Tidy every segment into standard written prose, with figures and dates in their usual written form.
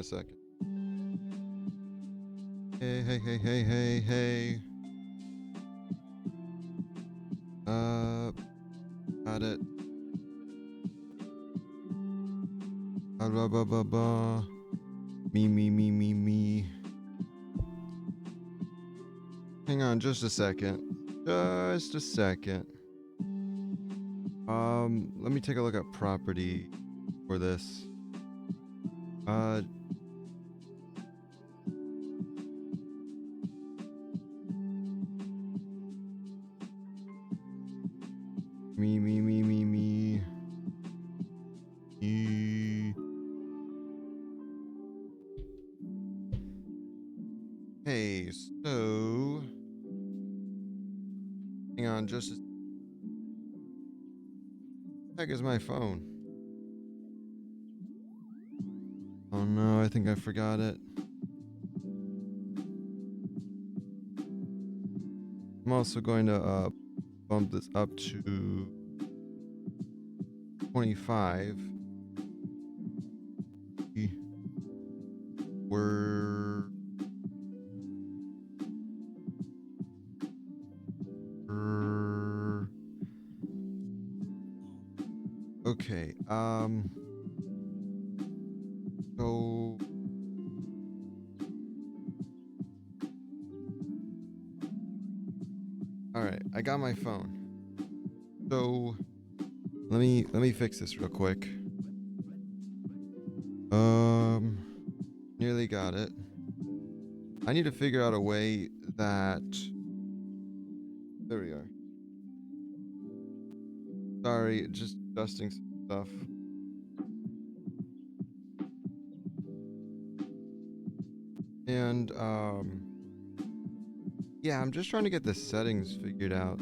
second. Hey. Got it. Blah, blah, blah, blah. Me. Hang on just a second. Just a second. Let me take a look at property for this. Me. Hey, so hang on just a heck is my phone? Oh no, I think I forgot it. I'm also going to bump this up to 25. We're okay. So all right, I got my phone. So let me fix this real quick. Nearly got it. I need to figure out a way that there we are. Sorry, just adjusting some stuff. And yeah, I'm just trying to get the settings figured out.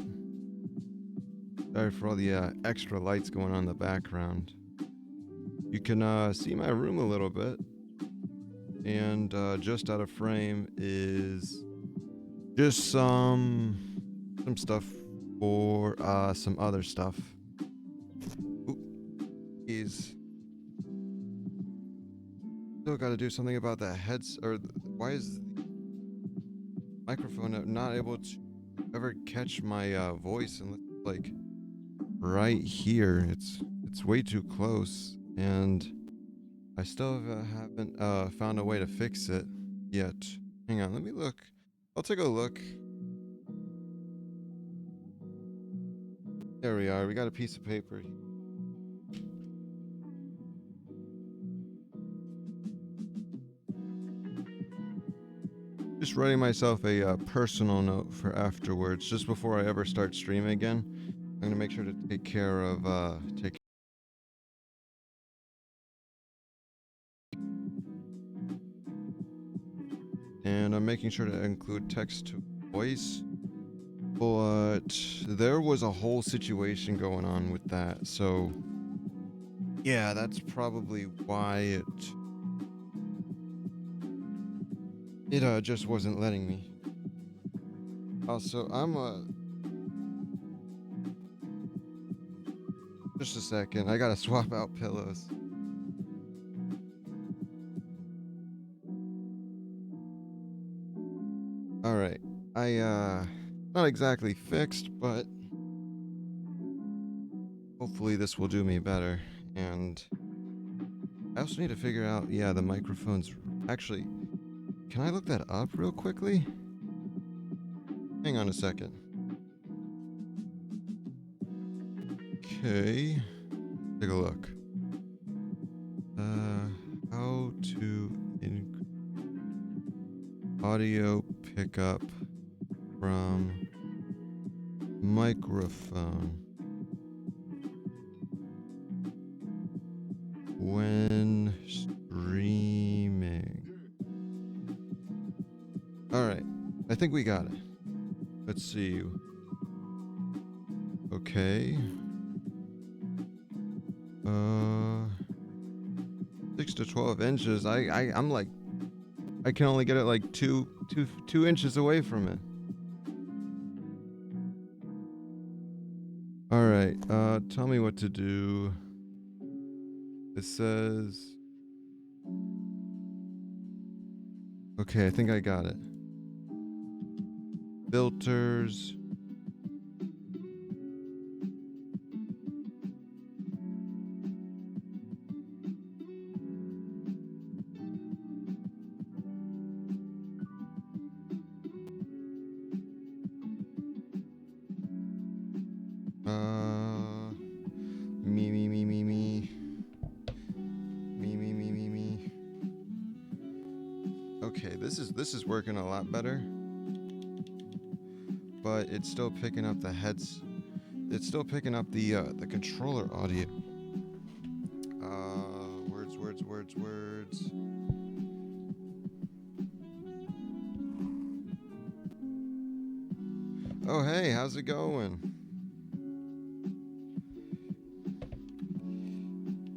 Sorry for all the extra lights going on in the background. You can see my room a little bit. And just out of frame is just some stuff for some other stuff. Ooh, geez. Still got to do something about the heads, or why is the microphone not able to ever catch my voice and like right here? It's way too close, and I still haven't found a way to fix it yet. Hang on, let me look. I'll take a look. There we are. We got a piece of paper. Just writing myself a personal note for afterwards, just before I ever start streaming again. I'm gonna make sure to take care of and I'm making sure to include text to voice. But there was a whole situation going on with that, so yeah, that's probably why it just wasn't letting me. Also, just a second. I gotta swap out pillows. All right. Not exactly fixed, but hopefully this will do me better. And I also need to figure out, yeah, the microphone's actually. Can I look that up real quickly? Hang on a second. Okay. Take a look. How to audio pickup from microphone when streaming. Alright, I think we got it. Let's see. Okay. 6 to 12 inches. I'm like, I can only get it like two inches away from it. All right. Tell me what to do. It says Okay, I think I got it. Filters. Me, me, me, me, me. Me, me, me, me, me. Okay, this is working a lot better. But it's still picking up the heads. It's still picking up the controller audio. Words. Oh, hey, how's it going?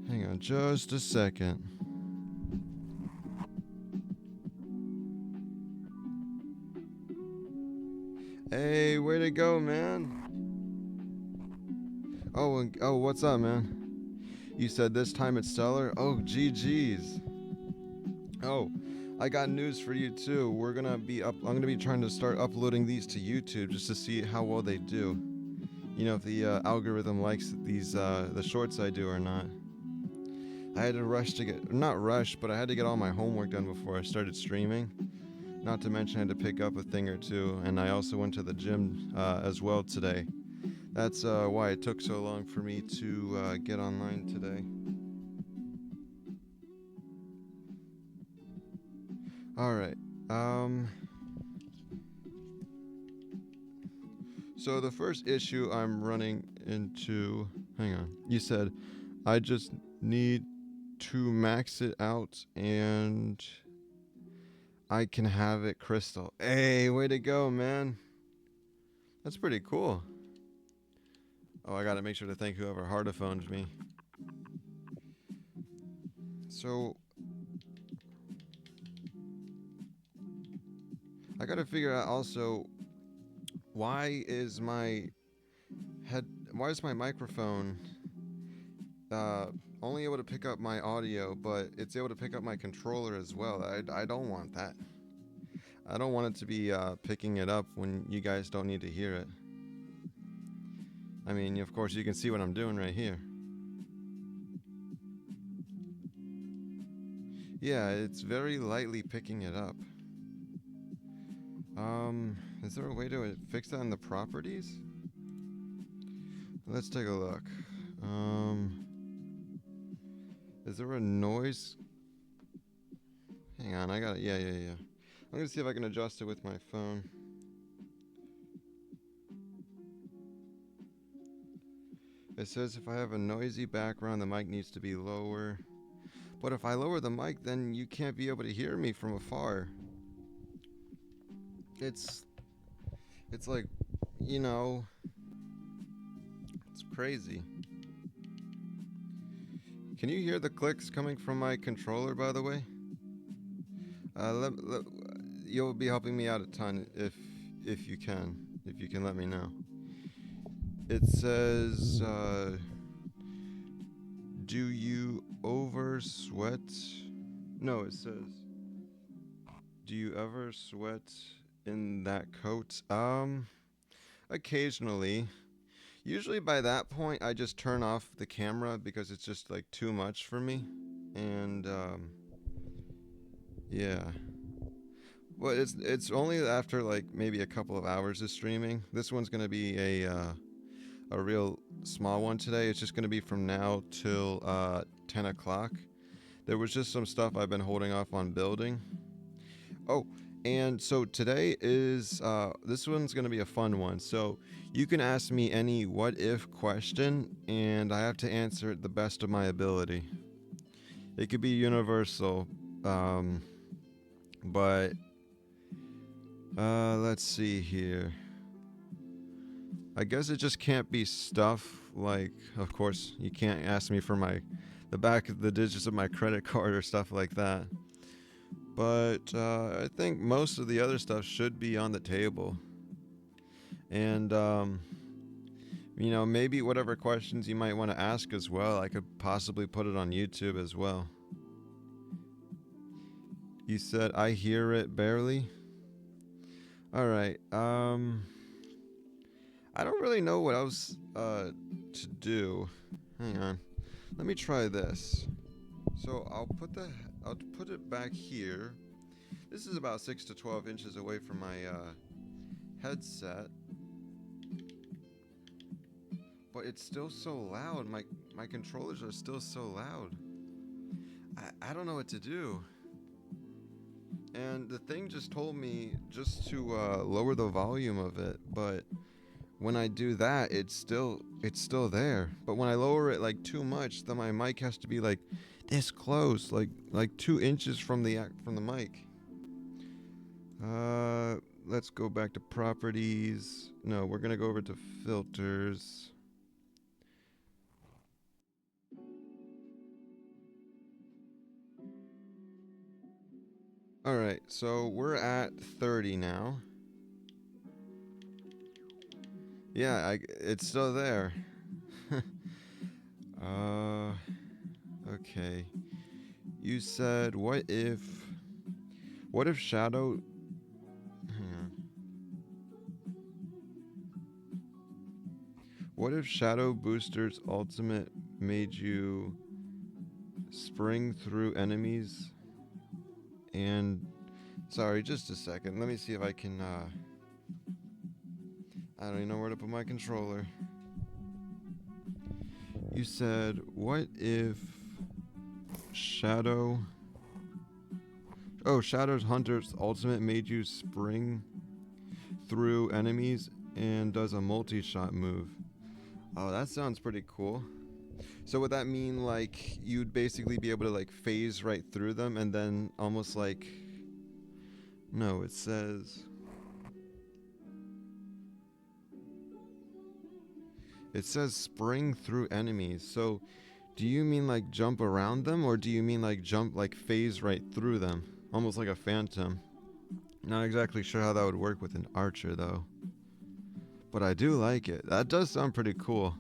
Hang on just a second. Hey, way to go, man. Oh, what's up, man? You said this time it's stellar? Oh, GG's. Oh, I got news for you too. I'm gonna be trying to start uploading these to YouTube just to see how well they do. You know, if the algorithm likes the shorts I do or not. I had to not rush, but I had to get all my homework done before I started streaming. Not to mention I had to pick up a thing or two, and I also went to the gym as well today. That's why it took so long for me to get online today. Alright, so the first issue I'm running into... Hang on. You said, I just need to max it out and I can have it crystal. Hey, way to go, man. That's pretty cool. Oh, I gotta make sure to thank whoever hardophoned me. So, I gotta figure out also, why is my microphone only able to pick up my audio, but it's able to pick up my controller as well? I don't want that. I don't want it to be picking it up when you guys don't need to hear it. I mean, of course, you can see what I'm doing right here. Yeah, it's very lightly picking it up. Is there a way to fix that in the properties? Let's take a look. Is there a noise? Hang on, I got it. Yeah. I'm gonna see if I can adjust it with my phone. It says if I have a noisy background, the mic needs to be lower. But if I lower the mic, then you can't be able to hear me from afar. It's like, you know, it's crazy. Can you hear the clicks coming from my controller, by the way? You'll be helping me out a ton if you can let me know. It says, do you over sweat? No, it says, do you ever sweat in that coat? Occasionally. Usually by that point, I just turn off the camera because it's just like too much for me. And, yeah. Well, it's only after like maybe a couple of hours of streaming. This one's gonna be a real small one today. It's just gonna be from now till 10 o'clock. There was just some stuff I've been holding off on building. Oh, and so today is this one's gonna be a fun one. So you can ask me any what if question, and I have to answer it the best of my ability. It could be universal, but let's see here. I guess it just can't be stuff like, of course, you can't ask me for the back of the digits of my credit card or stuff like that. But I think most of the other stuff should be on the table. And, you know, maybe whatever questions you might want to ask as well, I could possibly put it on YouTube as well. You said I hear it barely. All right. I don't really know what else to do. Hang on. Let me try this. So I'll put it back here. This is about 6 to 12 inches away from my headset. But it's still so loud. My controllers are still so loud. I don't know what to do. And the thing just told me just to lower the volume of it, but when I do that, it's still there. But when I lower it like too much, then my mic has to be like this close, like 2 inches from the mic. Let's go back to properties. No, we're gonna go over to filters. All right, so we're at 30 now. Yeah, it's still there. Okay. You said, what if Shadow... Hang on. What if Shadow Booster's ultimate made you spring through enemies and... Sorry, just a second. Let me see if I can, I don't even know where to put my controller. You said, what if Shadow's Hunter's ultimate made you spring through enemies and does a multi-shot move. Oh, that sounds pretty cool. So would that mean like you'd basically be able to like phase right through them and then almost like... No, it says... It says spring through enemies. So do you mean like jump around them, or do you mean like jump, like phase right through them? Almost like a phantom. Not exactly sure how that would work with an archer though. But I do like it. That does sound pretty cool.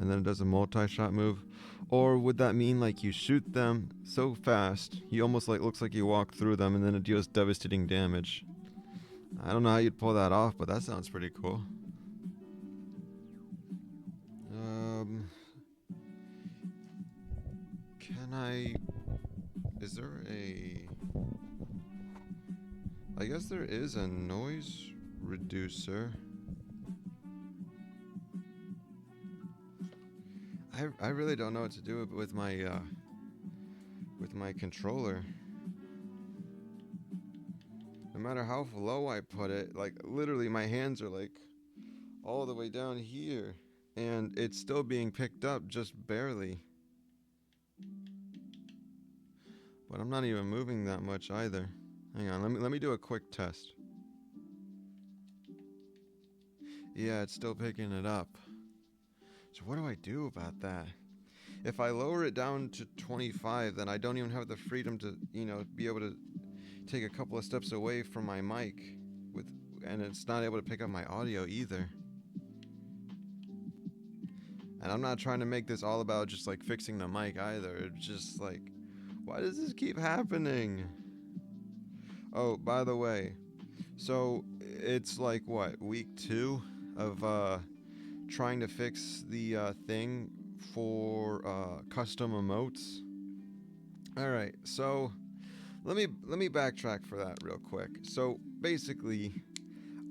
And then it does a multi-shot move. Or would that mean like you shoot them so fast, you almost like looks like you walk through them and then it deals devastating damage? I don't know how you'd pull that off, but that sounds pretty cool. Can I... Is there a... I guess there is a noise reducer. I really don't know what to do with my controller. No matter how low I put it, like literally my hands are like all the way down here, and it's still being picked up just barely. But I'm not even moving that much either. Hang on, let me do a quick test. Yeah, it's still picking it up. So what do I do about that? If I lower it down to 25, then I don't even have the freedom to, be able to take a couple of steps away from my mic and it's not able to pick up my audio either. And I'm not trying to make this all about just like fixing the mic either. It's just like, why does this keep happening? Oh, by the way, so it's like what, week 2 of trying to fix the thing for custom emotes. All right, so let me backtrack for that real quick. So basically,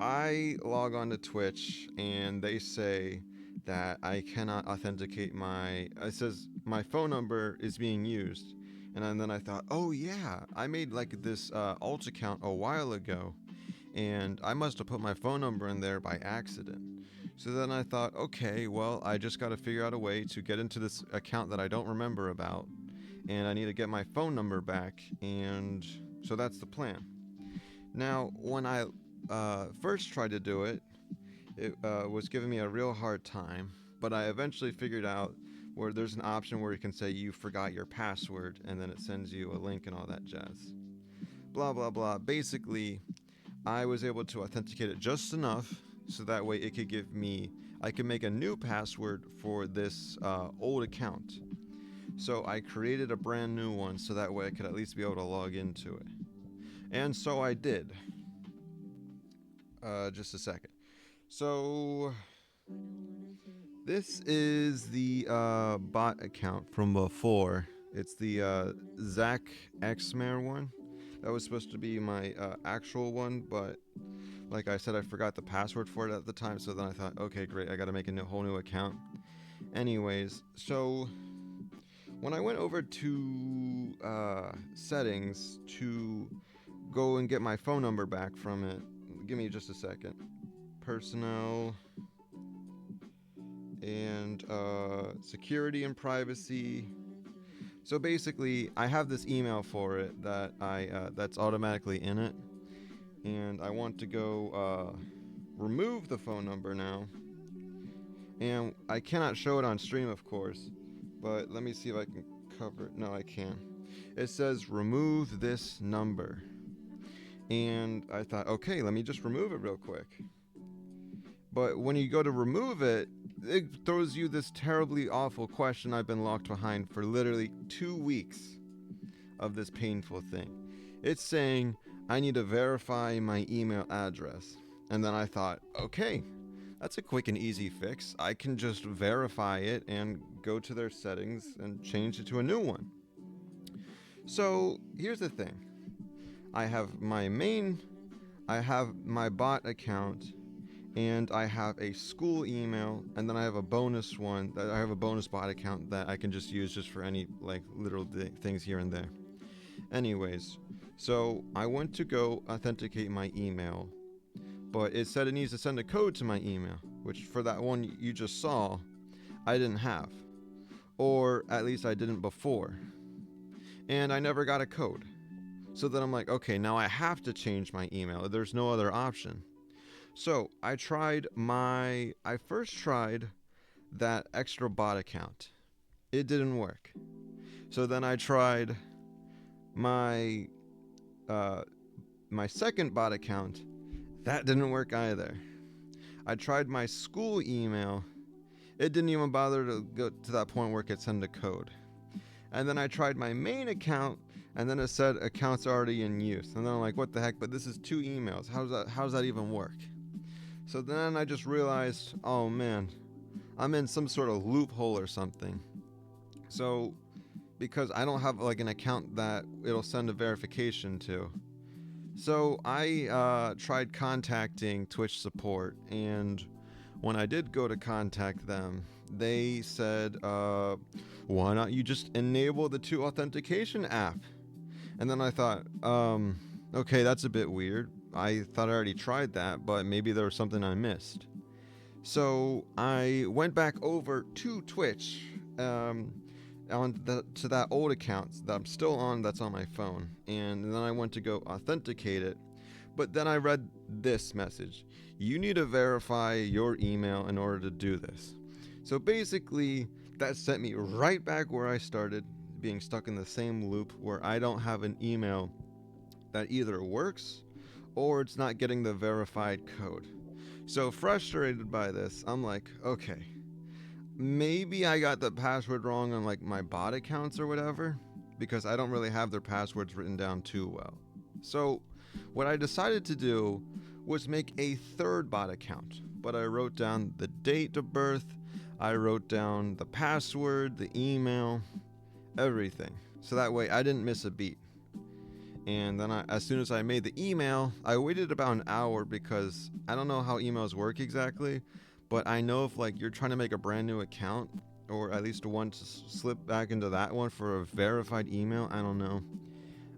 I log on to Twitch and they say that I cannot authenticate my... It says my phone number is being used. And then I thought, oh yeah, I made like this alt account a while ago, and I must have put my phone number in there by accident. So then I thought, okay, well, I just got to figure out a way to get into this account that I don't remember about, and I need to get my phone number back, and so that's the plan. Now, when I first tried to do it, it was giving me a real hard time, but I eventually figured out where there's an option where you can say you forgot your password, and then it sends you a link and all that jazz. Blah, blah, blah. Basically, I was able to authenticate it just enough so that way it could I could make a new password for this old account. So I created a brand new one so that way I could at least be able to log into it. And so I did. Just a second. So this is the bot account from before. It's the Zach Xmare one. That was supposed to be my actual one, but like I said, I forgot the password for it at the time. So then I thought, okay, great, I got to make a whole new account. Anyways, so when I went over to settings to go and get my phone number back from it, give me just a second. Personnel and security and privacy. So basically, I have this email for it that that's automatically in it, and I want to go remove the phone number now. And I cannot show it on stream, of course, but let me see if I can cover it. No, I can't. It says remove this number, and I thought, okay, let me just remove it real quick. But when you go to remove it, it throws you this terribly awful question I've been locked behind for literally 2 weeks of this painful thing. It's saying I need to verify my email address. And then I thought, okay, that's a quick and easy fix. I can just verify it and go to their settings and change it to a new one. So here's the thing. I have my bot account, and I have a school email, and then I have a bonus one that I have a bonus bot account that I can just use just for any like little things here and there. Anyways, so I went to go authenticate my email, but it said it needs to send a code to my email, which for that one you just saw, I didn't have, or at least I didn't before, and I never got a code. So then I'm like, okay, now I have to change my email. There's no other option. So I first tried that extra bot account. It didn't work. So then I tried my second bot account. That didn't work either. I tried my school email. It didn't even bother to go to that point where it could send a code. And then I tried my main account, and then it said accounts already in use. And then I'm like, what the heck? But this is 2 emails. How's that even work? So then I just realized, oh man, I'm in some sort of loophole or something. So, because I don't have like an account that it'll send a verification to. So I tried contacting Twitch support, and when I did go to contact them, they said, why not you just enable the 2 authentication app? And then I thought, okay, that's a bit weird. I thought I already tried that, but maybe there was something I missed. So I went back over to Twitch, to that old account that I'm still on, that's on my phone, and then I went to go authenticate it. But then I read this message: you need to verify your email in order to do this. So basically, that sent me right back where I started, being stuck in the same loop where I don't have an email that either works or it's not getting the verified code. So frustrated by this, I'm like, okay, maybe I got the password wrong on like my bot accounts or whatever, because I don't really have their passwords written down too well. So what I decided to do was make a third bot account, but I wrote down the date of birth, I wrote down the password, the email, everything, so that way I didn't miss a beat. And then as soon as I made the email, I waited about an hour, because I don't know how emails work exactly, but I know if like you're trying to make a brand new account, or at least one to slip back into that one for a verified email, I don't know,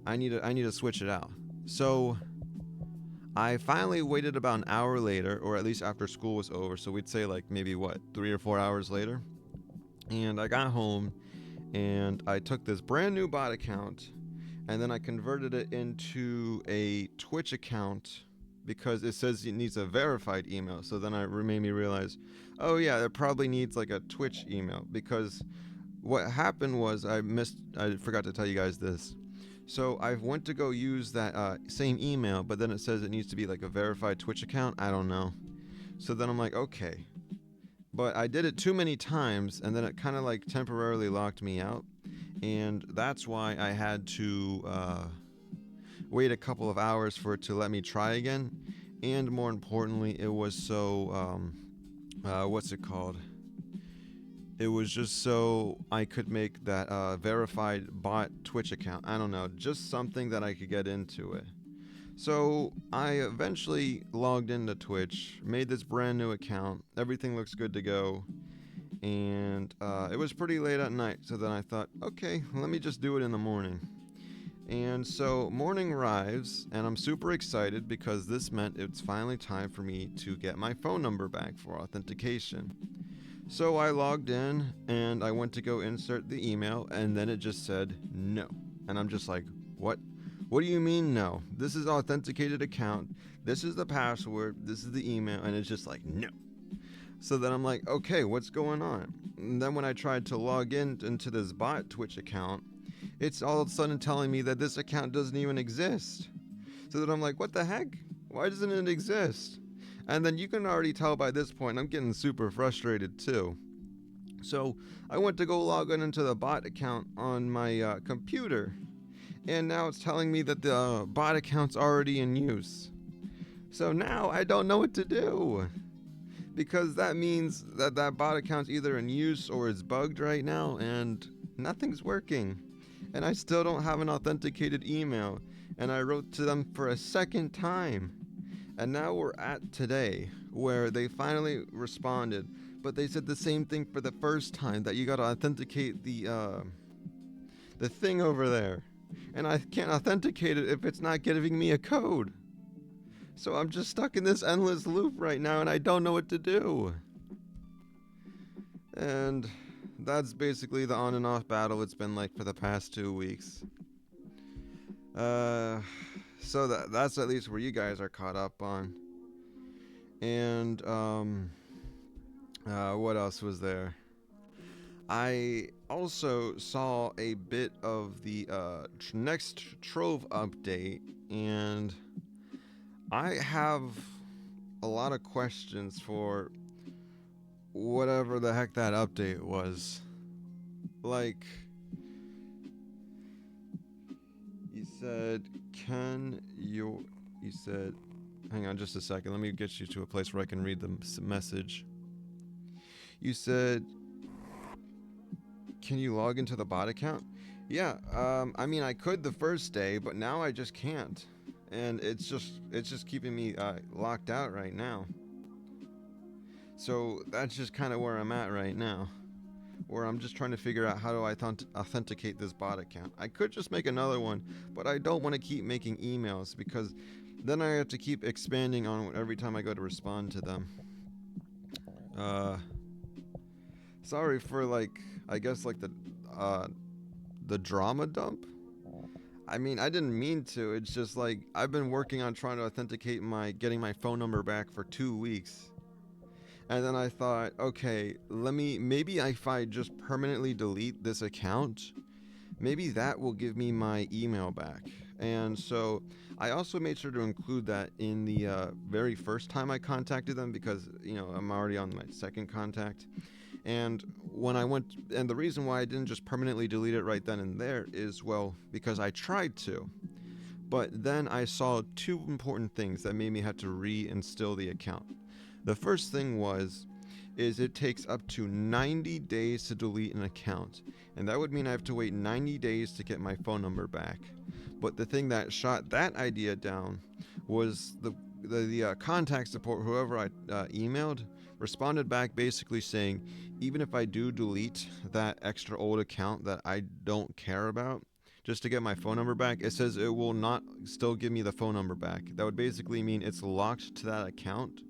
I need to switch it out. So I finally waited about an hour later, or at least after school was over, so we'd say like maybe 3 or 4 hours later, and I got home and I took this brand new bot account, and then I converted it into a Twitch account, because it says it needs a verified email. So then it made me realize, oh yeah, it probably needs like a Twitch email, because what happened was I forgot to tell you guys this. So I went to go use that same email, but then it says it needs to be like a verified Twitch account. I don't know. So then I'm like, okay. But I did it too many times, and then it kind of like temporarily locked me out. and that's why I had to wait a couple of hours for it to let me try again. And more importantly, it was so what's it called? It was just so I could make that verified bot Twitch account. I don't know, just something that I could get into it. So I eventually logged into Twitch, made this brand new account. Everything looks good to go. And it was pretty late at night, so then I thought, okay, let me just do it in the morning. And so morning arrives, and I'm super excited because this meant it's finally time for me to get my phone number back for authentication. So I logged in and I went to go insert the email, and then it just said no. And I'm just like, what? What do you mean no? This is authenticated account. This is the password. This is the email. And it's just like, no. So then I'm like, okay, what's going on? And then when I tried to log in into this bot Twitch account, it's all of a sudden telling me that this account doesn't even exist. So then I'm like, what the heck? Why doesn't it exist? And then you can already tell by this point, I'm getting super frustrated too. So I went to go log in into the bot account on my computer. And now it's telling me that the bot account's already in use. So now I don't know what to do. Because that means that that bot account's either in use or it's bugged right now and nothing's working. And I still don't have an authenticated email. And I wrote to them for a second time. And now we're at today, where they finally responded. But they said the same thing for the first time, that you gotta authenticate the thing over there. And I can't authenticate it if it's not giving me a code. So I'm just stuck in this endless loop right now, and I don't know what to do. And that's basically the on and off battle it's been like for the past 2 weeks. So that's at least where you guys are caught up on. And what else was there? I also saw a bit of the next Trove update, and I have a lot of questions for whatever the heck that update was. Like, you said, you said, hang on just a second, let me get you to a place where I can read the message. You said, can you log into the bot account? Yeah, I mean, I could the first day, but now I just can't. And it's just keeping me locked out right now. So that's just kind of where I'm at right now. Where I'm just trying to figure out how do I authenticate this bot account. I could just make another one, but I don't want to keep making emails because then I have to keep expanding on every time I go to respond to them. Sorry for I guess the drama dump. I mean, I didn't mean to. It's just I've been working on trying to authenticate getting my phone number back for 2 weeks. And then I thought, okay, maybe if I just permanently delete this account, maybe that will give me my email back. And so I also made sure to include that in the very first time I contacted them because, I'm already on my second contact. And when I went, and the reason why I didn't just permanently delete it right then and there is, well, because I tried to. But then I saw two important things that made me have to reinstill the account. The first thing is it takes up to 90 days to delete an account. And that would mean I have to wait 90 days to get my phone number back. But the thing that shot that idea down was the contact support, whoever I emailed, responded back basically saying, even if I do delete that extra old account that I don't care about, just to get my phone number back, it says it will not still give me the phone number back. That would basically mean it's locked to that account,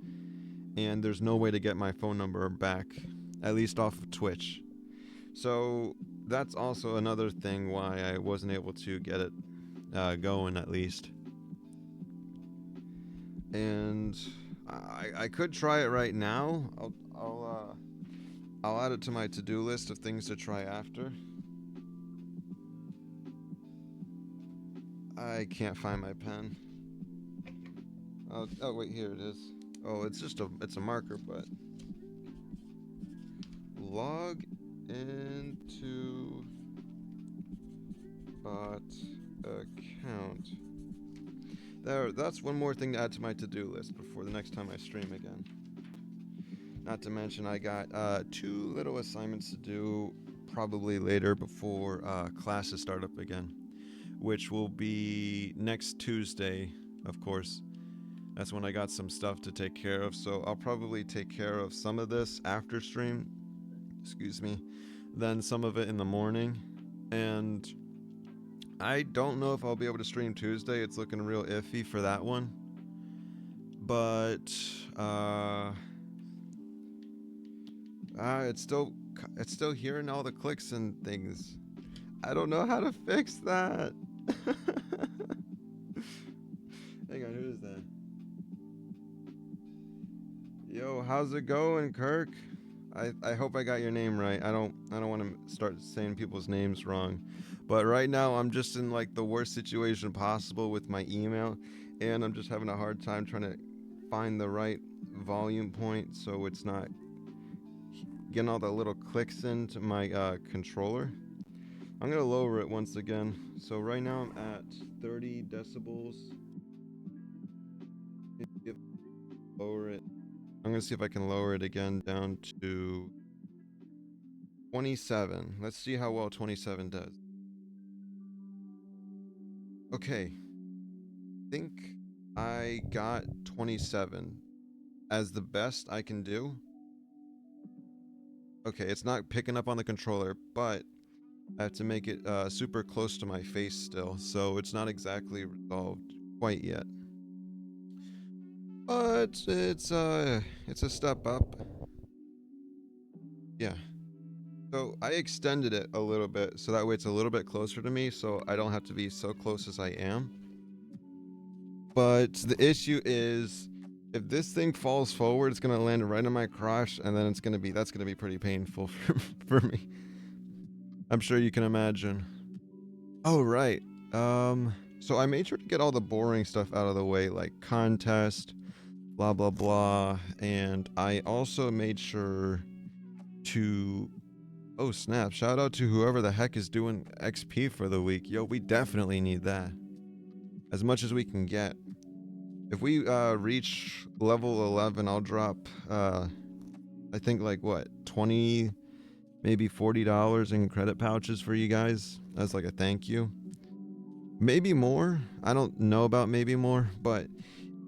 and there's no way to get my phone number back, at least off of Twitch. So that's also another thing why I wasn't able to get it going, at least. And I could try it right now. I'll add it to my to-do list of things to try after. I can't find my pen. Oh wait, here it is. Oh, it's a marker, but log into bot account. There, that's one more thing to add to my to-do list before the next time I stream again. Not to mention I got 2 little assignments to do probably later before classes start up again, which will be next Tuesday, of course. That's when I got some stuff to take care of, so I'll probably take care of some of this after stream, excuse me, then some of it in the morning, and I don't know if I'll be able to stream Tuesday. It's looking real iffy for that one, but it's still hearing all the clicks and things. I don't know how to fix that. Hang on, who is that? Yo, how's it going, Kirk? I hope I got your name right. I don't want to start saying people's names wrong. But right now I'm just in like the worst situation possible with my email, and I'm just having a hard time trying to find the right volume point so it's not getting all the little clicks into my controller. I'm gonna lower it once again. So right now I'm at 30 decibels. Lower it. I'm gonna see if I can lower it again down to 27. Let's see how well 27 does. Okay. I think I got 27 as the best I can do. Okay, it's not picking up on the controller, but I have to make it super close to my face still, so it's not exactly resolved quite yet. But it's a step up. Yeah. So I extended it a little bit, so that way it's a little bit closer to me, so I don't have to be so close as I am. But the issue is, if this thing falls forward, it's gonna land right on my crotch, and then that's gonna be pretty painful for me. I'm sure you can imagine. Oh right. So I made sure to get all the boring stuff out of the way, like contest, blah blah blah, and I also made sure to. Oh snap! Shout out to whoever the heck is doing XP for the week. Yo, we definitely need that. As much as we can get. If we reach level 11, I'll drop I think like what, 20, maybe $40 in credit pouches for you guys as like a thank you. Maybe more. I don't know about maybe more, but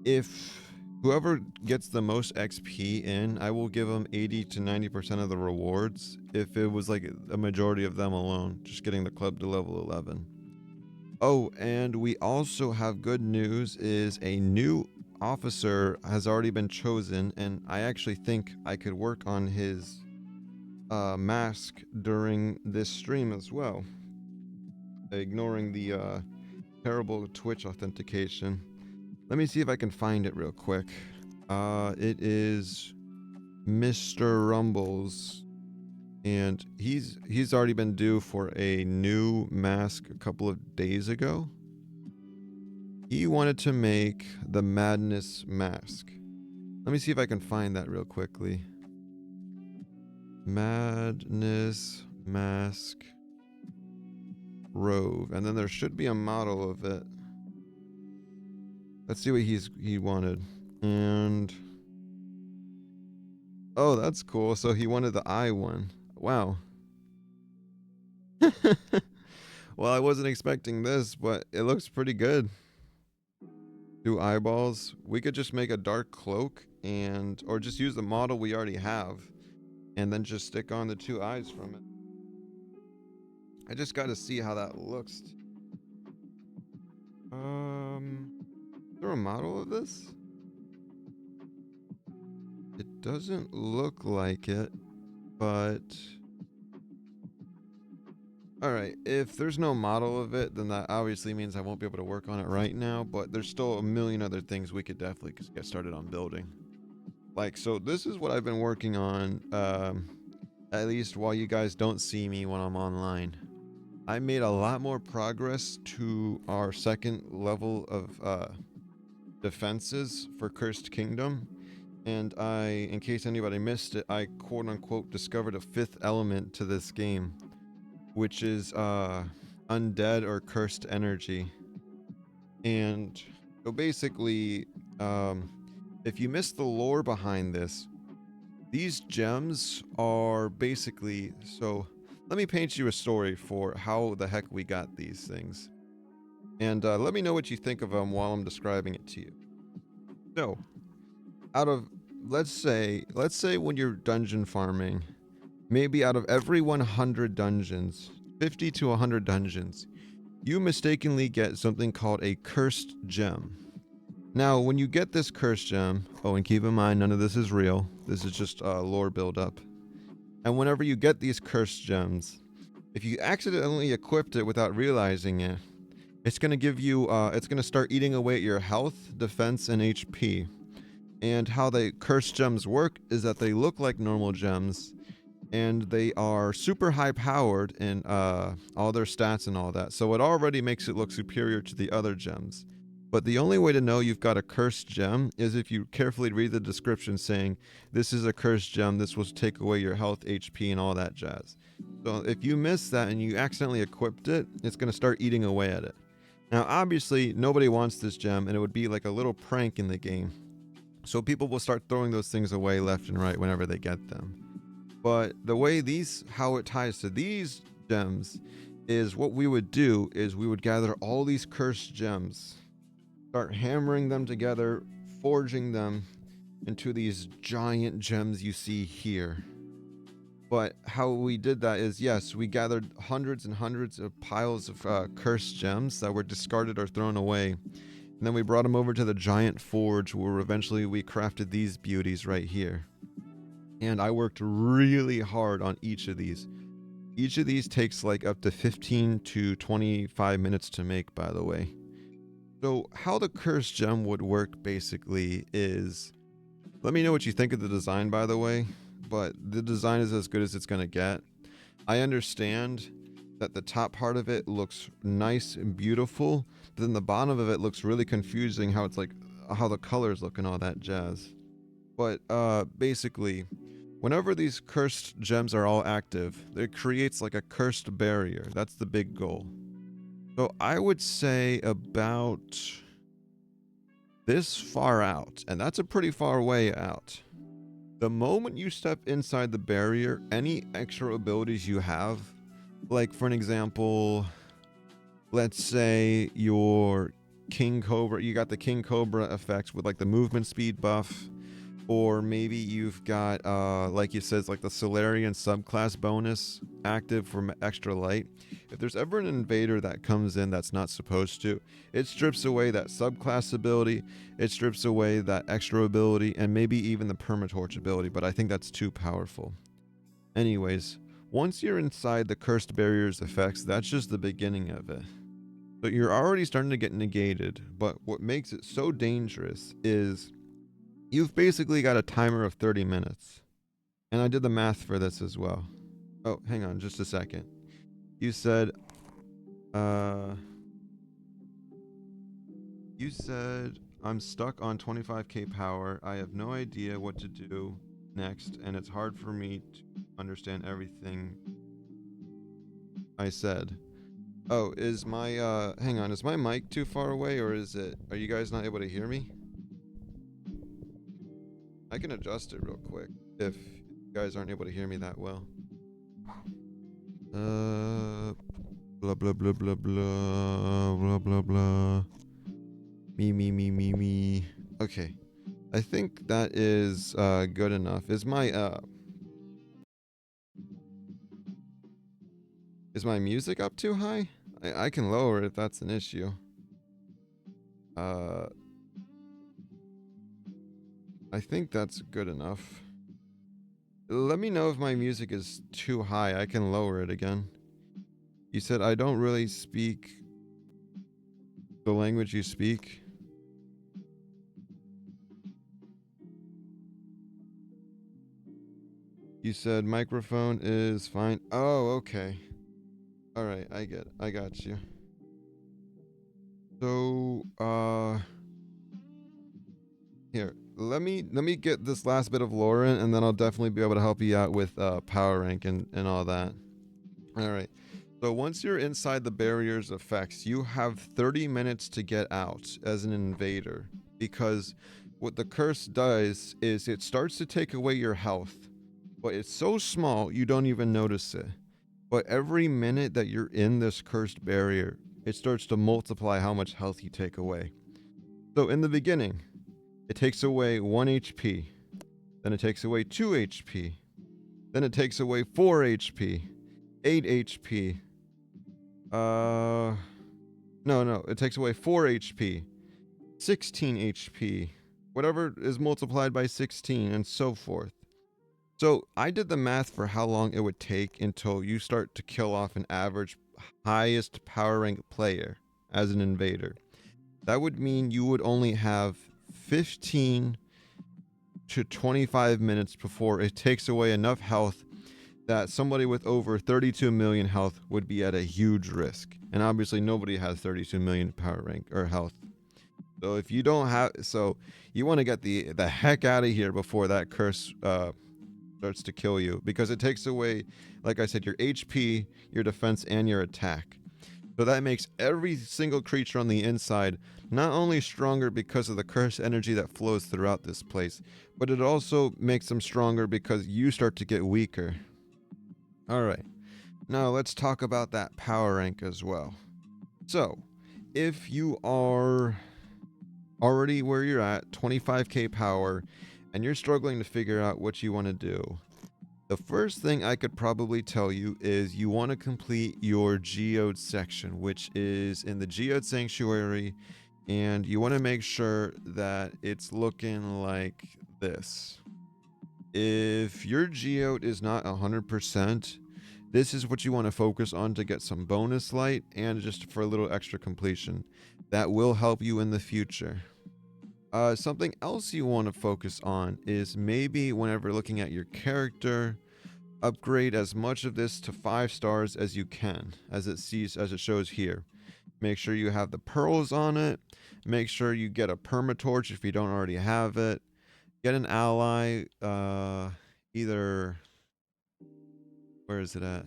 if whoever gets the most XP in, I will give them 80 to 90% of the rewards if it was like a majority of them alone, just getting the club to level 11. Oh, and we also have good news is a new officer has already been chosen, and I actually think I could work on his mask during this stream as well, ignoring the terrible Twitch authentication. Let me see if I can find it real quick. It is Mr. Rumbles, and he's already been due for a new mask a couple of days ago. He wanted to make the Madness mask. Let me see if I can find that real quickly. Madness mask Trove, and then there should be a model of it. Let's see what he wanted. And oh, that's cool. So he wanted the eye one. Wow. Well, I wasn't expecting this, but it looks pretty good. 2 eyeballs. We could just make a dark cloak or just use the model we already have and then just stick on the 2 eyes from it. I just got to see how that looks. Is there a model of this? It doesn't look like it, but alright, if there's no model of it, then that obviously means I won't be able to work on it right now, but there's still a million other things we could definitely get started on building. Like, so this is what I've been working on, at least while you guys don't see me when I'm online. I made a lot more progress to our 2nd level of defenses for Cursed Kingdom, and in case anybody missed it, I quote-unquote discovered a 5th element to this game, which is undead or cursed energy. And so basically, if you miss the lore behind this, these gems are basically, so let me paint you a story for how the heck we got these things. And let me know what you think of them while I'm describing it to you. So, out of, let's say when you're dungeon farming, maybe out of every 100 dungeons, 50 to 100 dungeons, you mistakenly get something called a cursed gem. Now, when you get this cursed gem, oh, and keep in mind, none of this is real. This is just lore buildup. And whenever you get these cursed gems, if you accidentally equipped it without realizing it, it's going to give you, it's going to start eating away at your health, defense, and HP. And how the cursed gems work is that they look like normal gems, and they are super high powered in all their stats and all that. So it already makes it look superior to the other gems. But the only way to know you've got a cursed gem is if you carefully read the description saying, this is a cursed gem, this will take away your health, HP, and all that jazz. So if you miss that and you accidentally equipped it, it's going to start eating away at it. Now, obviously, nobody wants this gem, and it would be like a little prank in the game. So people will start throwing those things away left and right whenever they get them. But the way how it ties to these gems is what we would do is we would gather all these cursed gems, start hammering them together, forging them into these giant gems you see here. But how we did that is, yes, we gathered hundreds and hundreds of piles of cursed gems that were discarded or thrown away. And then we brought them over to the giant forge where eventually we crafted these beauties right here. And I worked really hard on each of these. Each of these takes like up to 15 to 25 minutes to make, by the way. So how the cursed gem would work basically is, let me know what you think of the design, by the way, but the design is as good as it's going to get. I understand that the top part of it looks nice and beautiful, but then the bottom of it looks really confusing, how it's like, how the colors look and all that jazz. But basically, whenever these cursed gems are all active, it creates like a cursed barrier. That's the big goal. So I would say about this far out, and that's a pretty far way out. The moment you step inside the barrier, any extra abilities you have, like for an example, let's say your King Cobra, you got the King Cobra effects with like the movement speed buff, or maybe you've got, like it says, like the Solarian subclass bonus active for extra light. If there's ever an invader that comes in that's not supposed to, it strips away that subclass ability, it strips away that extra ability, and maybe even the permatorch ability, but I think that's too powerful. Anyways, once you're inside the cursed barrier's effects, that's just the beginning of it. So you're already starting to get negated, but what makes it so dangerous is you've basically got a timer of 30 minutes. And I did the math for this as well. Oh, hang on just a second. You said, I'm stuck on 25k power. I have no idea what to do next, and it's hard for me to understand everything I said. Oh, is my, hang on, is my mic too far away, or are you guys not able to hear me? I can adjust it real quick if you guys aren't able to hear me that well. Blah blah blah blah blah blah blah blah. Me. Okay, I think that is good enough. Is my music up too high? I can lower it if that's an issue. I think that's good enough. Let me know if my music is too high. I can lower it again. You said I don't really speak the language you speak. You said microphone is fine. Oh, okay. Alright, I got you. So, here, let me get this last bit of lore in, and then I'll definitely be able to help you out with power rank and all that. Alright. So once you're inside the barrier's effects, you have 30 minutes to get out as an invader. Because what the curse does is it starts to take away your health, but it's so small you don't even notice it. But every minute that you're in this cursed barrier, it starts to multiply how much health you take away. So in the beginning, it takes away 1 HP, then it takes away 2 HP, then it takes away 4 HP, 8 HP. No, it takes away 4 HP, 16 HP, whatever is multiplied by 16, and so forth. So I did the math for how long it would take until you start to kill off an average highest power rank player as an invader. That would mean you would only have 15 to 25 minutes before it takes away enough health that somebody with over 32 million health would be at a huge risk. And obviously nobody has 32 million power rank or health. So if you don't have, so you want to get the heck out of here before that curse starts to kill you, because it takes away, like I said, your HP, your defense, and your attack. So that makes every single creature on the inside not only stronger because of the curse energy that flows throughout this place, but it also makes them stronger because you start to get weaker. Alright, now let's talk about that power rank as well. So, if you are already where you're at, 25k power, and you're struggling to figure out what you want to do, the first thing I could probably tell you is you want to complete your geode section, which is in the geode sanctuary, and you want to make sure that it's looking like this. If your geode is not 100%, this is what you want to focus on to get some bonus light and just for a little extra completion. That will help you in the future. Something else you want to focus on is maybe whenever looking at your character, upgrade as much of this to 5 stars as you can, as it shows here. Make sure you have the pearls on it. Make sure you get a permatorch if you don't already have it. Get an ally, either, where is it at?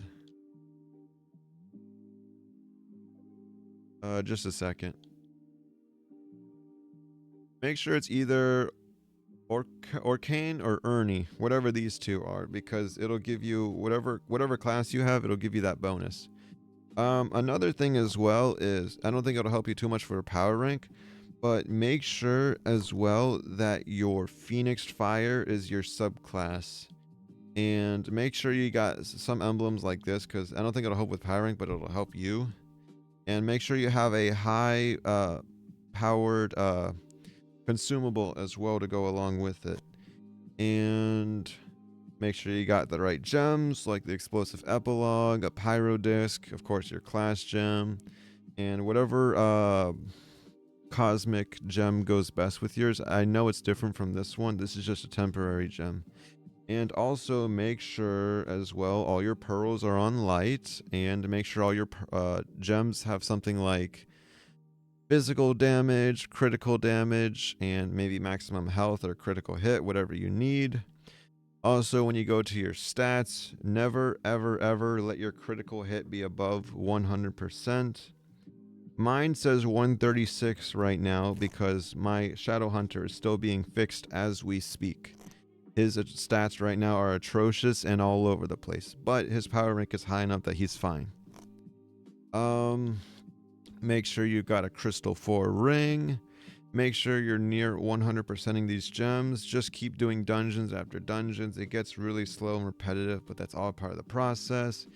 Just a second. Make sure it's either Orcane or Ernie, whatever these two are, because it'll give you whatever class you have, it'll give you that bonus. Another thing as well is, I don't think it'll help you too much for power rank, but make sure as well that your Phoenix Fire is your subclass. And make sure you got some emblems like this, because I don't think it'll help with power rank, but it'll help you. And make sure you have a high powered consumable as well to go along with it. And make sure you got the right gems, like the explosive epilogue, a pyro disc, of course your class gem, and whatever cosmic gem goes best with yours. I know it's different from this one. This is just a temporary gem. And also make sure as well all your pearls are on light, and make sure all your gems have something like physical damage, critical damage, and maybe maximum health or critical hit, whatever you need. Also, when you go to your stats, never, ever, ever let your critical hit be above 100%. Mine says 136 right now because my Shadow Hunter is still being fixed as we speak. His stats right now are atrocious and all over the place, but his power rank is high enough that he's fine. Make sure you got a Crystal 4 ring. Make sure you're near 100%ing these gems. Just keep doing dungeons after dungeons. It gets really slow and repetitive, but that's all part of the process.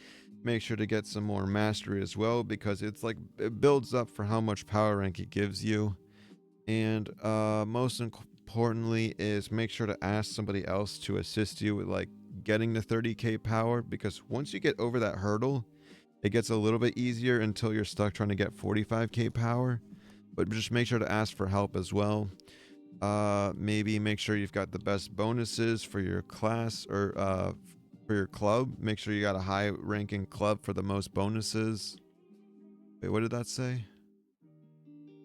Make sure to get some more mastery as well, because it's like it builds up for how much power rank it gives you. And most importantly is make sure to ask somebody else to assist you with like getting the 30k power, because once you get over that hurdle, it gets a little bit easier until you're stuck trying to get 45k power. But just make sure to ask for help as well. Maybe make sure you've got the best bonuses for your class or for your club. Make sure you got a high ranking club for the most bonuses. Wait, what did that say?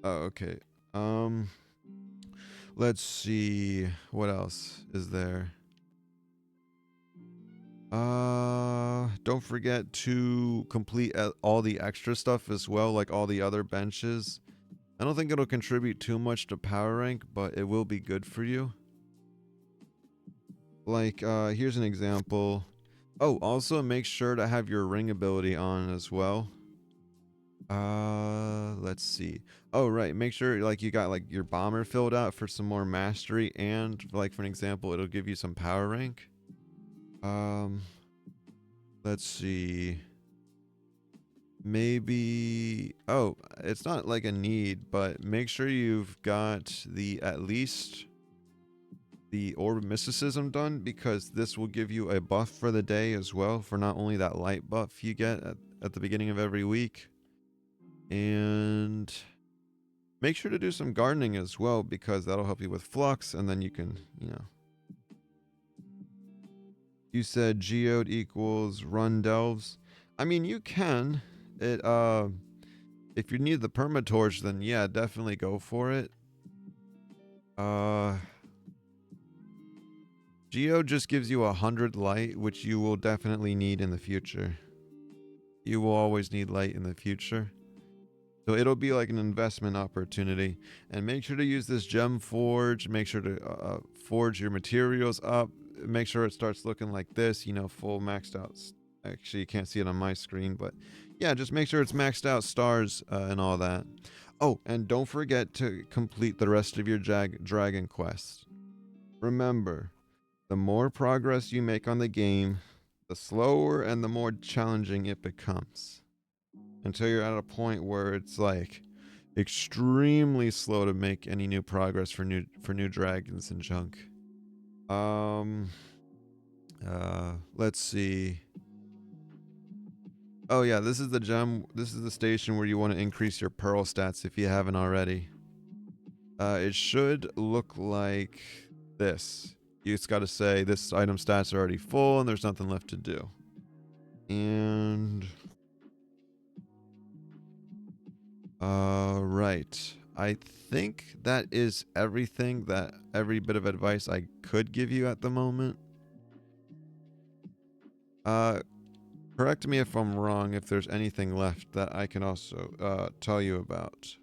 Oh, okay. Let's see. What else is there? Don't forget to complete all the extra stuff as well, like all the other benches. I don't think it'll contribute too much to power rank, but it will be good for you. Like, here's an example. Oh, also make sure to have your ring ability on as well. Let's see. Oh, right. Make sure like you got like your bomber filled out for some more mastery, and like for an example, it'll give you some power rank. Let's see. Maybe, oh, it's not like a need, but make sure you've got the at least the orb of mysticism done, because this will give you a buff for the day as well, for not only that light buff you get at the beginning of every week. And make sure to do some gardening as well, because that'll help you with flux, and then you can, you know. You said geode equals run delves. I mean, you can. It, if you need the permatorch, then yeah, definitely go for it. Geo just gives you 100 light, which you will definitely need in the future. You will always need light in the future. So it'll be like an investment opportunity. And make sure to use this gem forge. Make sure to forge your materials up. Make sure it starts looking like this, you know, full maxed out. Actually, you can't see it on my screen, but yeah, just make sure it's maxed out stars and all that. Oh, and don't forget to complete the rest of your dragon quest. Remember, the more progress you make on the game, the slower and the more challenging it becomes. Until you're at a point where it's like extremely slow to make any new progress for new dragons and junk. Let's see. Oh yeah, this is the gem. This is the station where you want to increase your pearl stats if you haven't already. It should look like this. You just got to say this item stats are already full and there's nothing left to do. And right. I think that is everything, that every bit of advice I could give you at the moment. Correct me if I'm wrong, if there's anything left that I can also tell you about.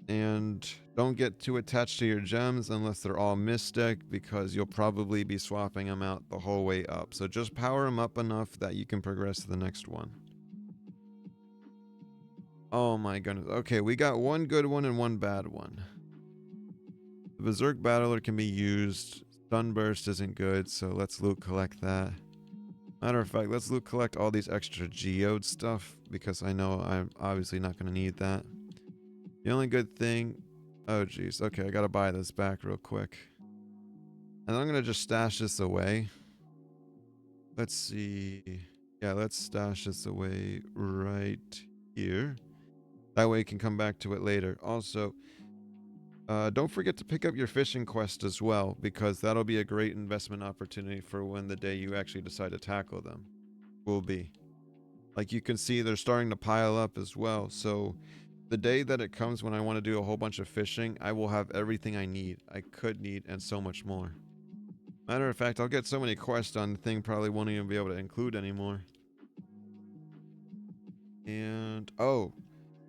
And don't get too attached to your gems unless they're all mystic, because you'll probably be swapping them out the whole way up. So just power them up enough that you can progress to the next one. Oh my goodness. Okay, we got one good one and one bad one. The Berserk Battler can be used. Sunburst isn't good, so let's loot collect that. Matter of fact, let's loot collect all these extra geode stuff, because I know I'm obviously not going to need that. The only good thing... Oh, jeez. Okay, I gotta buy this back real quick. And I'm gonna just stash this away. Let's see... Yeah, let's stash this away right here. That way you can come back to it later. Also, don't forget to pick up your fishing quest as well, because that'll be a great investment opportunity for when the day you actually decide to tackle them will be. Like you can see, they're starting to pile up as well, so... The day that it comes when I want to do a whole bunch of fishing, I will have everything I could need, and so much more. Matter of fact, I'll get so many quests done, the thing probably won't even be able to include anymore. And, oh,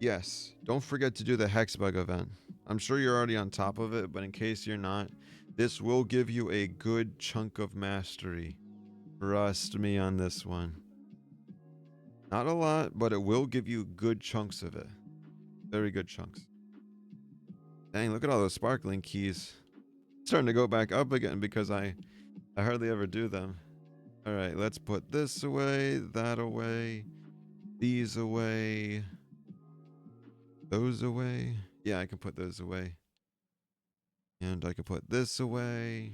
yes, don't forget to do the Hexbug event. I'm sure you're already on top of it, but in case you're not, this will give you a good chunk of mastery. Trust me on this one. Not a lot, but it will give you good chunks of it. Very good chunks. Dang, look at all those sparkling keys. It's starting to go back up again because I hardly ever do them. Alright, let's put this away, that away, these away, those away. Yeah, I can put those away. And I can put this away.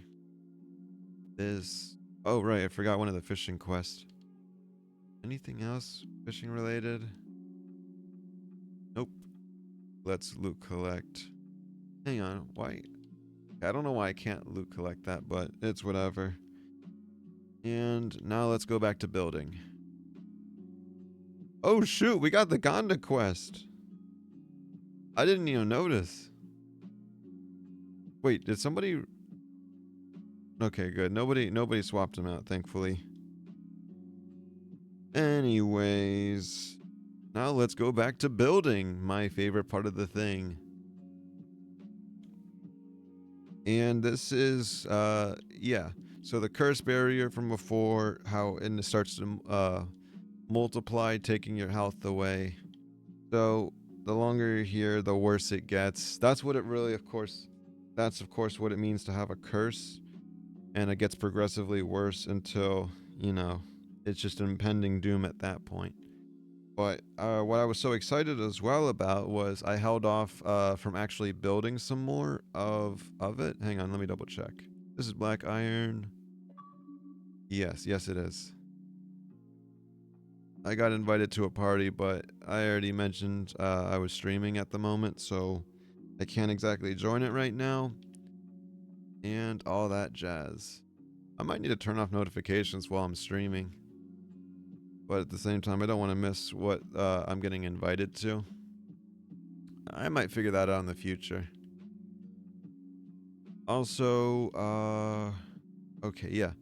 This. Oh, right, I forgot one of the fishing quests. Anything else fishing related? Nope. Let's loot collect. Hang on, why? I don't know why I can't loot collect that, but it's whatever. And now let's go back to building. Oh shoot, we got the Gonda quest. I didn't even notice. Wait, did somebody... Okay, good. Nobody swapped him out, thankfully. Anyways, now let's go back to building, my favorite part of the thing. And this is, yeah. So the curse barrier from before, how it starts to multiply, taking your health away. So the longer you're here, the worse it gets. That's what it really, of course, that's of course what it means to have a curse. And it gets progressively worse until, you know, it's just impending doom at that point. But what I was so excited as well about was I held off from actually building some more of it. Hang on, let me double check. This is black iron. Yes, yes it is. I got invited to a party, but I already mentioned I was streaming at the moment, so I can't exactly join it right now. And all that jazz. I might need to turn off notifications while I'm streaming. But at the same time, I don't want to miss what I'm getting invited to. I might figure that out in the future. Also, okay, yeah.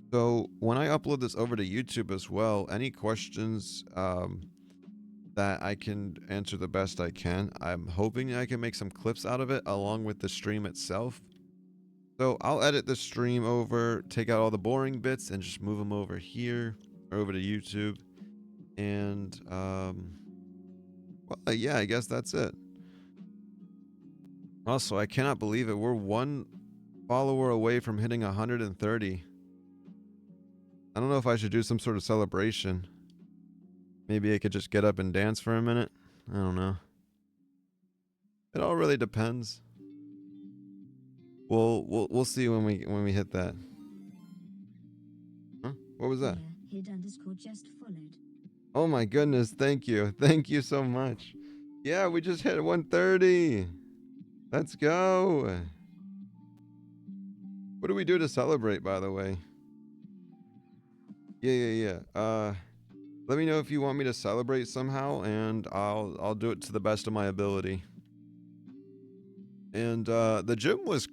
So when I upload this over to YouTube as well, any questions that I can answer the best I can. I'm hoping I can make some clips out of it along with the stream itself. So I'll edit the stream over, take out all the boring bits, and just move them over here or over to YouTube. And well, yeah, I guess that's it. Also, I cannot believe it. We're one follower away from hitting 130. I don't know if I should do some sort of celebration. Maybe I could just get up and dance for a minute. I don't know. It all really depends. We'll see when we hit that. Huh? What was that? Oh my goodness, thank you. Thank you so much. Yeah, we just hit 130. Let's go. What do we do to celebrate, by the way? Yeah. Let me know if you want me to celebrate somehow, and I'll do it to the best of my ability. And the gym was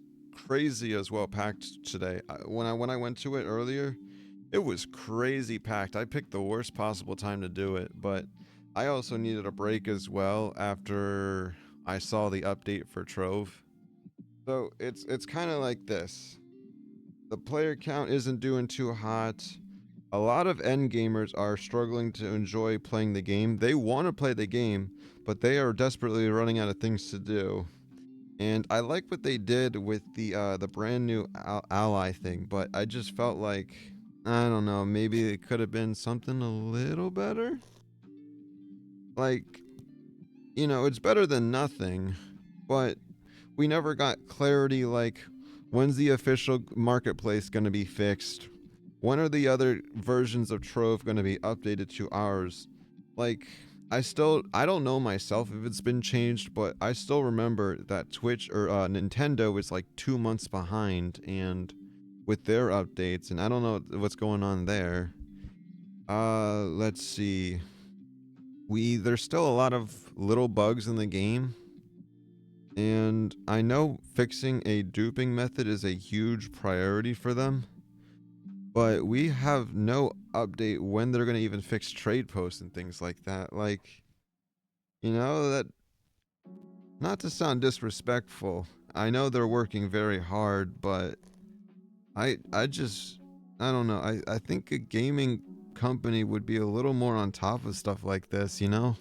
crazy as well, packed today. When I went to it earlier, it was crazy packed. I picked the worst possible time to do it, but I also needed a break as well after I saw the update for Trove. So it's kind of like this. The player count isn't doing too hot. A lot of end gamers are struggling to enjoy playing the game. They want to play the game, but they are desperately running out of things to do. And I like what they did with the brand new ally thing, but I just felt like, I don't know, maybe it could have been something a little better. Like, you know, it's better than nothing, but we never got clarity like, when's the official marketplace going to be fixed? When are the other versions of Trove going to be updated to ours? Like, I don't know myself if it's been changed, but I still remember that Twitch or Nintendo is like 2 months behind and with their updates, and I don't know what's going on there. Let's see. There's still a lot of little bugs in the game, and I know fixing a duping method is a huge priority for them. But we have no update when they're going to even fix trade posts and things like that. Like, you know, that, not to sound disrespectful, I know they're working very hard, but I don't know. I think a gaming company would be a little more on top of stuff like this, you know?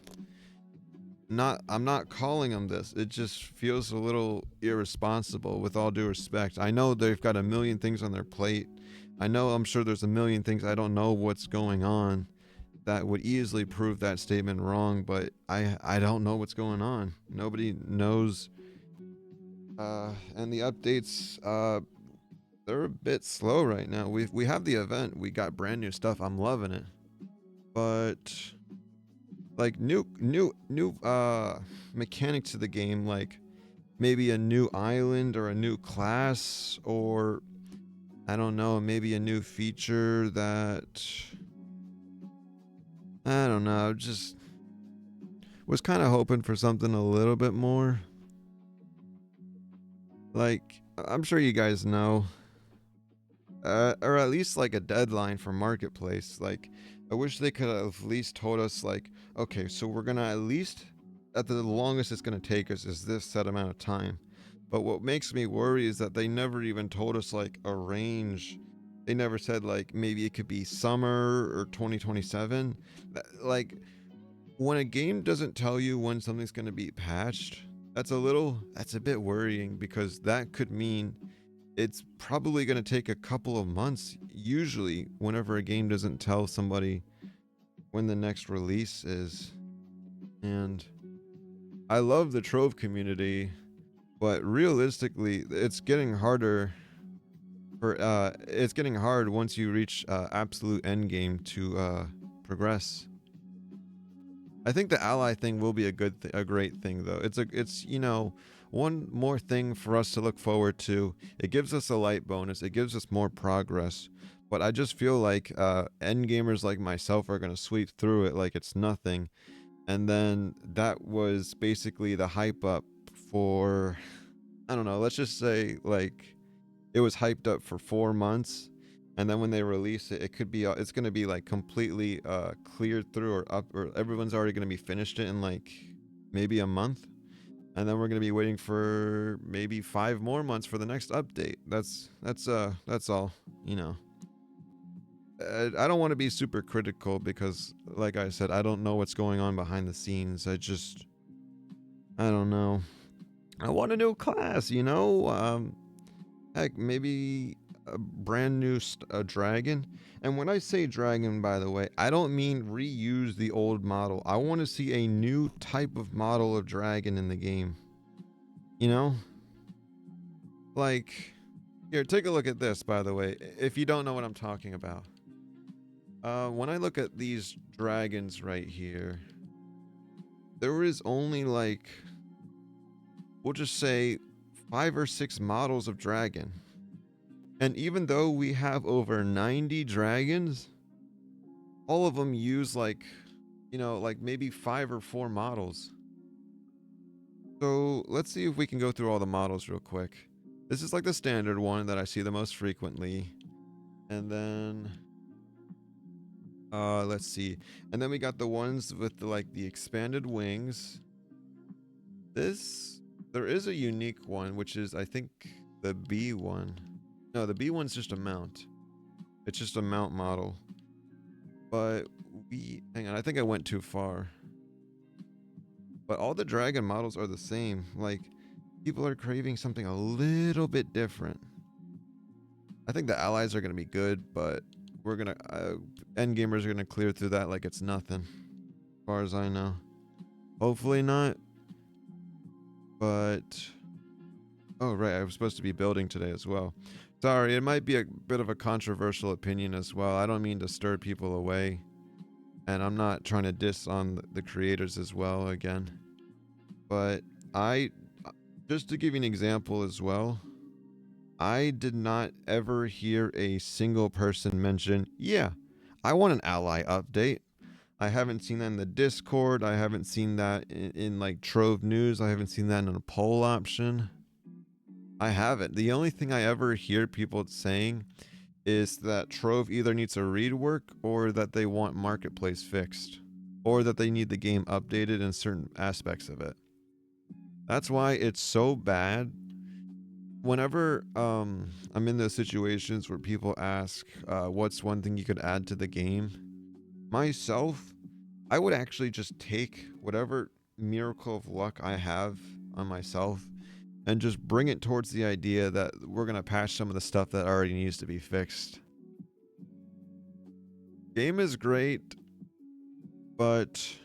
I'm not calling them this. It just feels a little irresponsible, with all due respect. I know they've got a million things on their plate. I'm sure there's a million things I don't know what's going on that would easily prove that statement wrong, but I don't know what's going on. Nobody knows. And the updates, they're a bit slow right now. We have the event. We got brand new stuff. I'm loving it. But like new mechanics to the game, like maybe a new island or a new class, or I don't know, maybe a new feature that, I don't know, just was kind of hoping for something a little bit more. Like, I'm sure you guys know, or at least like a deadline for marketplace. Like, I wish they could have at least told us like, okay, so we're gonna at least, at the longest it's gonna take us is this set amount of time. But what makes me worry is that they never even told us like a range. They never said like maybe it could be summer or 2027. Like, when a game doesn't tell you when something's gonna be patched, that's a bit worrying, because that could mean it's probably going to take a couple of months, usually, whenever a game doesn't tell somebody when the next release is. And I love the Trove community, but realistically, it's getting harder. It's getting hard once you reach absolute endgame to progress. I think the ally thing will be a great thing, though. It's one more thing for us to look forward to. It gives us a light bonus. It gives us more progress. But I just feel like end gamers like myself are gonna sweep through it like it's nothing. And then that was basically the hype up for, I don't know. Let's just say like it was hyped up for 4 months, and then when they release it, it could be it's gonna be like completely cleared through or up, or everyone's already gonna be finished it in like maybe a month, and then we're gonna be waiting for maybe 5 more months for the next update. That's all. You know, I don't want to be super critical because, like I said, I don't know what's going on behind the scenes. I don't know. I want a new class. Heck, maybe a brand new dragon. And when I say dragon, by the way, I don't mean reuse the old model. I want to see a new type of model of dragon in the game. You know? Like, here, take a look at this, by the way, if you don't know what I'm talking about. When I look at these dragons right here, there is only like, we'll just say 5 or 6 models of dragon. And even though we have over 90 dragons, all of them use like, like maybe 5 or 4 models. So let's see if we can go through all the models real quick. This is like the standard one that I see the most frequently. And then, let's see. And then we got the ones with the expanded wings. There is a unique one, which is, I think, the B one. No, the B one's just a mount. It's just a mount model. But hang on, I think I went too far. But all the dragon models are the same. Like, people are craving something a little bit different. I think the allies are going to be good, but we're going to, end gamers are going to clear through that like it's nothing, as far as I know. Hopefully not. But, oh, right, I was supposed to be building today as well. Sorry, it might be a bit of a controversial opinion as well. I don't mean to stir people away. And I'm not trying to diss on the creators as well again. But just to give you an example as well, I did not ever hear a single person mention, yeah, I want an ally update. I haven't seen that in the Discord. I haven't seen that in like Trove News. I haven't seen that in a poll option. I haven't. The only thing I ever hear people saying is that Trove either needs a rework, or that they want Marketplace fixed, or that they need the game updated in certain aspects of it. That's why it's so bad. Whenever I'm in those situations where people ask, what's one thing you could add to the game? Myself, I would actually just take whatever miracle of luck I have on myself and just bring it towards the idea that we're going to patch some of the stuff that already needs to be fixed. Game is great, but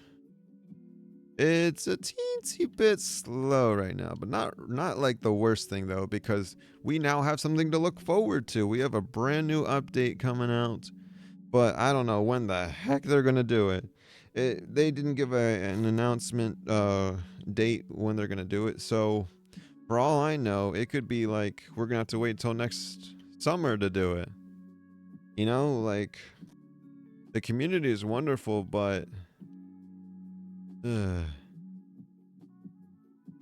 it's a teensy bit slow right now, but not like the worst thing though, because we now have something to look forward to. We have a brand new update coming out, but I don't know when the heck they're gonna do it. They didn't give an announcement date when they're gonna do it, so for all I know, it could be like we're gonna have to wait till next summer to do it. Like, the community is wonderful, but I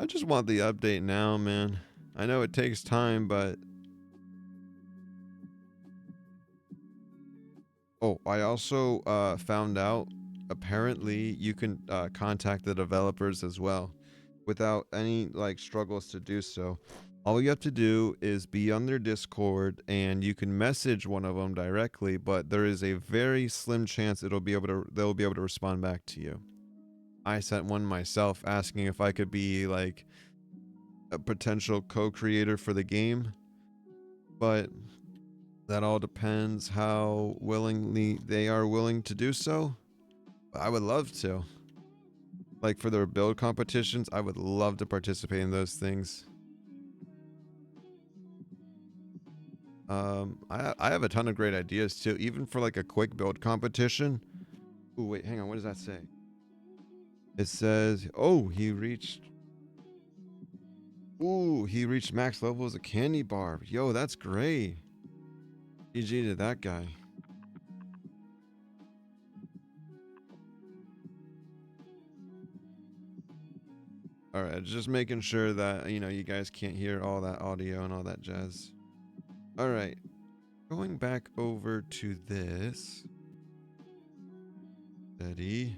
just want the update now, man. I know it takes time, but Oh, I also found out apparently you can contact the developers as well without any like struggles to do so. All you have to do is be on their Discord and you can message one of them directly, but there is a very slim chance they'll be able to respond back to you. I sent one myself asking if I could be like a potential co-creator for the game, but that all depends how willingly they are willing to do so. I would love to. Like for their build competitions, I would love to participate in those things. I have a ton of great ideas too, even for like a quick build competition. Ooh, wait, hang on. What does that say? It says, oh, he reached max level as a candy bar. Yo, that's great. GG to that guy. All right, just making sure that, you know, you guys can't hear all that audio and all that jazz. All right, going back over to this. Steady.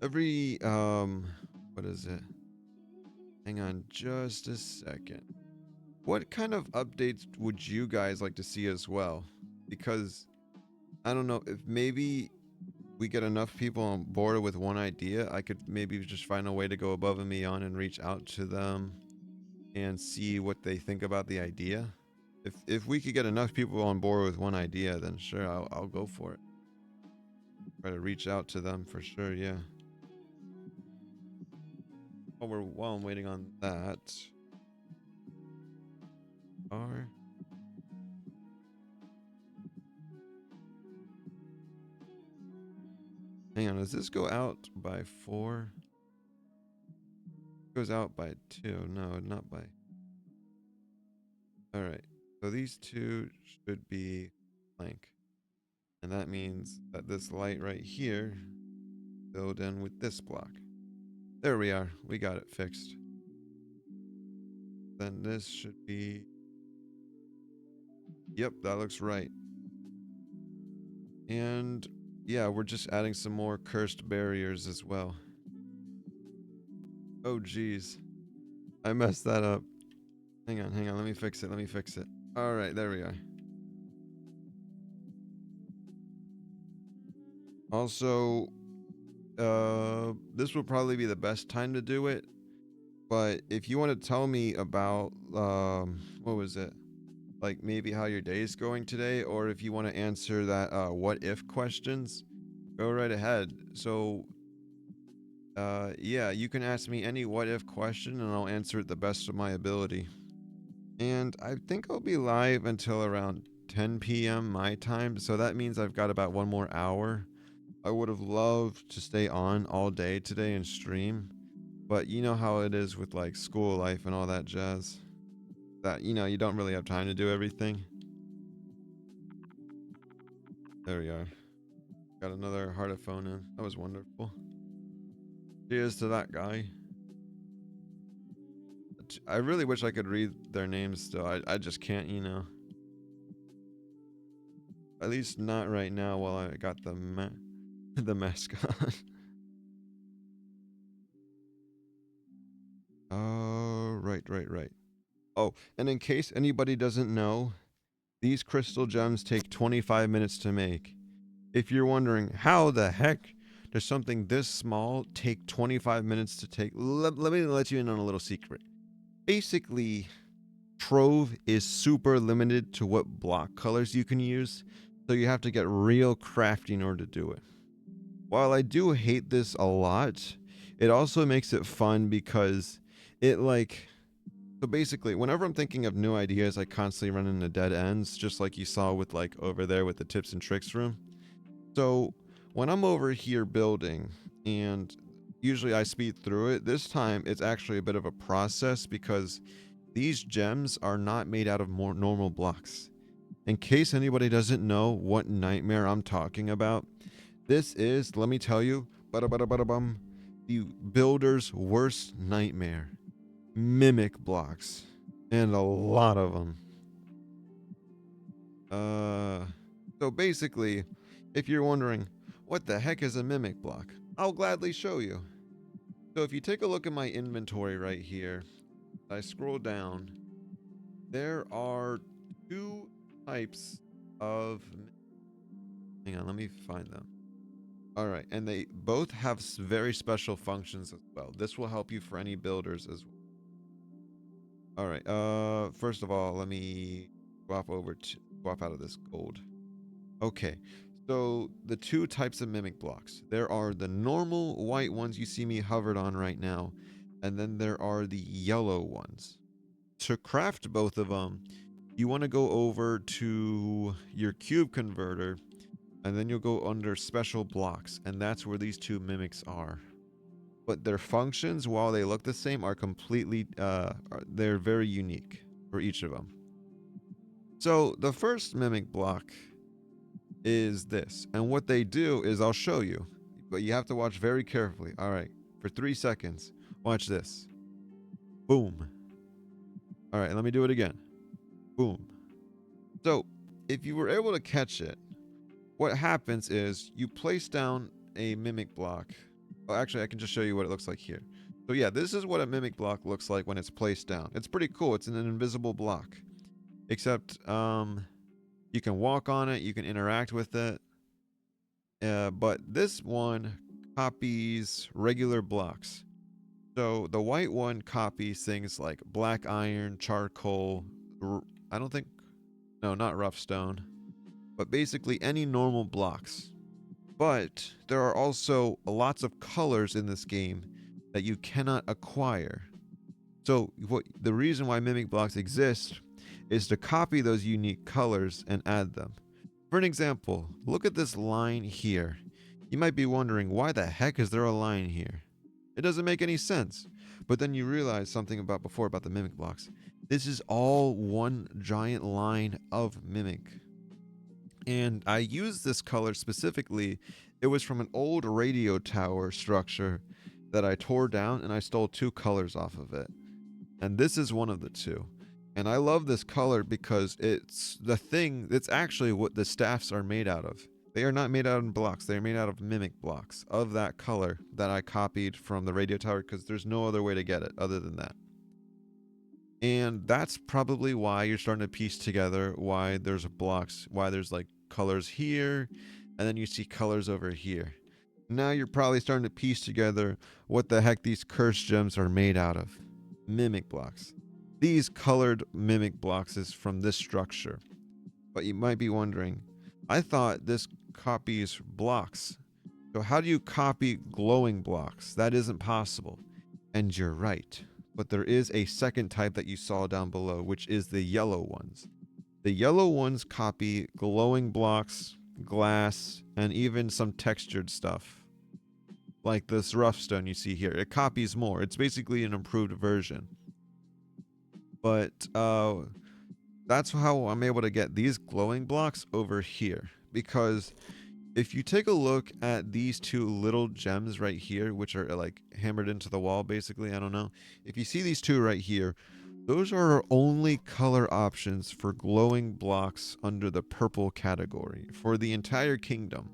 Every, what is it? Hang on just a second. What kind of updates would you guys like to see as well? Because I don't know if maybe we get enough people on board with one idea, I could maybe just find a way to go above and beyond and reach out to them and see what they think about the idea. If we could get enough people on board with one idea, then sure, I'll go for it. Try to reach out to them for sure, yeah. While I'm waiting on that. Are hang on, does this go out by 4? It goes out by 2. No, not by. Alright. So these two should be blank. And that means that this light right here filled in with this block. There we are. We got it fixed. Then this should be. Yep, that looks right. And yeah, we're just adding some more cursed barriers as well. Oh, geez. I messed that up. Hang on. Let me fix it. All right, there we are. Also, this will probably be the best time to do it. But if you want to tell me about, what was it? Like maybe how your day is going today, or if you want to answer that what if questions, go right ahead. So yeah, you can ask me any what if question and I'll answer it the best of my ability. And I think I'll be live until around 10 p.m. my time, so that means I've got about one more hour. I would have loved to stay on all day today and stream, but you know how it is with like school life and all that jazz, that you know you don't really have time to do everything. There we are. Got another heartophone in. That was wonderful. Cheers to that guy. I really wish I could read their names still. I just can't, you know. At least not right now while I got the the mask on. Oh, right. Oh, and in case anybody doesn't know, these crystal gems take 25 minutes to make. If you're wondering how the heck does something this small take 25 minutes to take, let me let you in on a little secret. Basically, Trove is super limited to what block colors you can use, so you have to get real crafty in order to do it. While I do hate this a lot, it also makes it fun because it like. So basically, whenever I'm thinking of new ideas, I constantly run into dead ends, just like you saw with like over there with the tips and tricks room. So when I'm over here building, and usually I speed through it, this time it's actually a bit of a process because these gems are not made out of more normal blocks. In case anybody doesn't know what nightmare I'm talking about, this is, let me tell you, the builder's worst nightmare. Mimic blocks. And a lot of them. So basically, if you're wondering, what the heck is a mimic block? I'll gladly show you. So if you take a look at my inventory right here, I scroll down, there are two types of... Hang on, let me find them. All right, and they both have very special functions as well. This will help you for any builders as well. All right, first of all, let me swap out of this gold. Okay, so the two types of mimic blocks. There are the normal white ones you see me hovered on right now, and then there are the yellow ones. To craft both of them, you want to go over to your cube converter, and then you'll go under special blocks, and that's where these two mimics are. But their functions, while they look the same, are completely, they're very unique for each of them. So the first mimic block is this, and what they do is I'll show you, but you have to watch very carefully. All right, for 3 seconds, watch this. Boom. All right, let me do it again. Boom. So if you were able to catch it, what happens is you place down a mimic block. Oh, actually, I can just show you what it looks like here. So yeah, this is what a mimic block looks like when it's placed down. It's pretty cool. It's an invisible block, except you can walk on it, you can interact with it. But this one copies regular blocks. So the white one copies things like black iron, charcoal, I don't think, no, not rough stone, but basically any normal blocks. But there are also lots of colors in this game that you cannot acquire. So the reason why mimic blocks exist is to copy those unique colors and add them. For an example, look at this line here. You might be wondering, why the heck is there a line here? It doesn't make any sense. But then you realize something about the mimic blocks. This is all one giant line of mimic. And I used this color specifically. It was from an old radio tower structure that I tore down, and I stole two colors off of it. And this is one of the two. And I love this color because it's actually what the staffs are made out of. They are not made out of blocks. They are made out of mimic blocks of that color that I copied from the radio tower, because there's no other way to get it other than that. And that's probably why you're starting to piece together why there's blocks, why there's like colors here, and then you see colors over here. Now you're probably starting to piece together what the heck these cursed gems are made out of. Mimic blocks. These colored mimic blocks is from this structure. But you might be wondering, I thought this copies blocks. So how do you copy glowing blocks? That isn't possible. And you're right. But there is a second type that you saw down below, which is the yellow ones. The yellow ones copy glowing blocks, glass, and even some textured stuff. Like this rough stone you see here. It copies more. It's basically an improved version. But that's how I'm able to get these glowing blocks over here. Because if you take a look at these two little gems right here, which are like hammered into the wall, basically, I don't know. If you see these two right here, those are our only color options for glowing blocks under the purple category for the entire kingdom.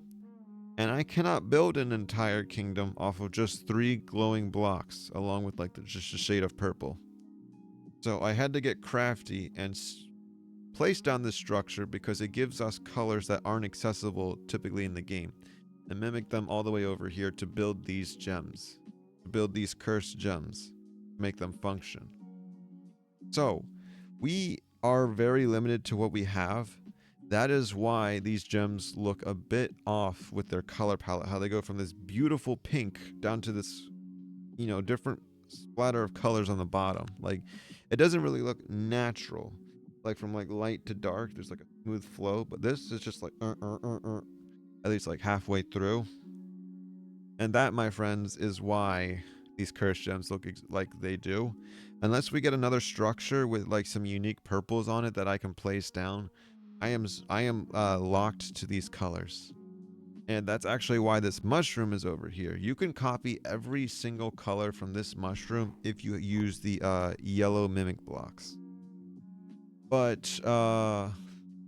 And I cannot build an entire kingdom off of just 3 glowing blocks, along with like just a shade of purple. So I had to get crafty and place down this structure because it gives us colors that aren't accessible typically in the game, and mimic them all the way over here to build these gems, to build these cursed gems, to make them function. So we are very limited to what we have. That is why these gems look a bit off with their color palette, how they go from this beautiful pink down to this, different splatter of colors on the bottom. Like, it doesn't really look natural. Like from like light to dark, there's like a smooth flow, but this is just like at least like halfway through. And that, my friends, is why these cursed gems look like they do. Unless we get another structure with like some unique purples on it that I can place down, I am locked to these colors. And that's actually why this mushroom is over here. You can copy every single color from this mushroom if you use the yellow mimic blocks. But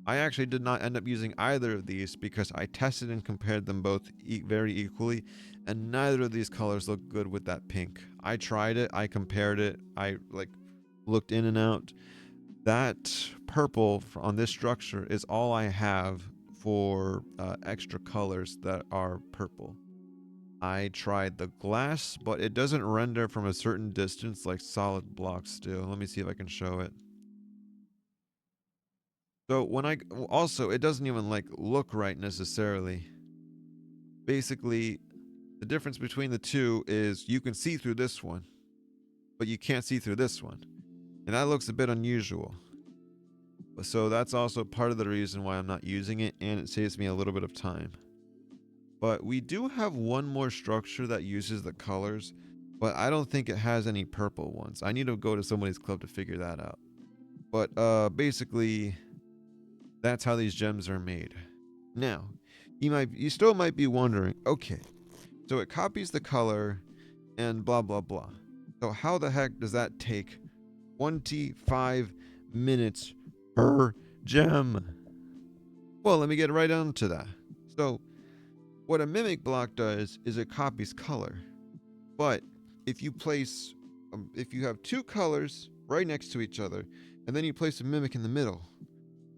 I actually did not end up using either of these because I tested and compared them both very equally, and neither of these colors look good with that pink. I tried it, I compared it, I like looked in and out. That purple on this structure is all I have for extra colors that are purple. I tried the glass, but it doesn't render from a certain distance like solid blocks do. Let me see if I can show it. So when I also, it doesn't even like look right necessarily. Basically, the difference between the two is you can see through this one, but you can't see through this one. And that looks a bit unusual. So that's also part of the reason why I'm not using it, and it saves me a little bit of time. But we do have one more structure that uses the colors, but I don't think it has any purple ones. I need to go to somebody's club to figure that out. But basically, that's how these gems are made. Now, you still might be wondering, okay, so it copies the color and blah blah blah. So how the heck does that take 25 minutes per gem? Well, let me get right on to that. So, what a mimic block does is it copies color. But if you if you have two colors right next to each other, and then you place a mimic in the middle,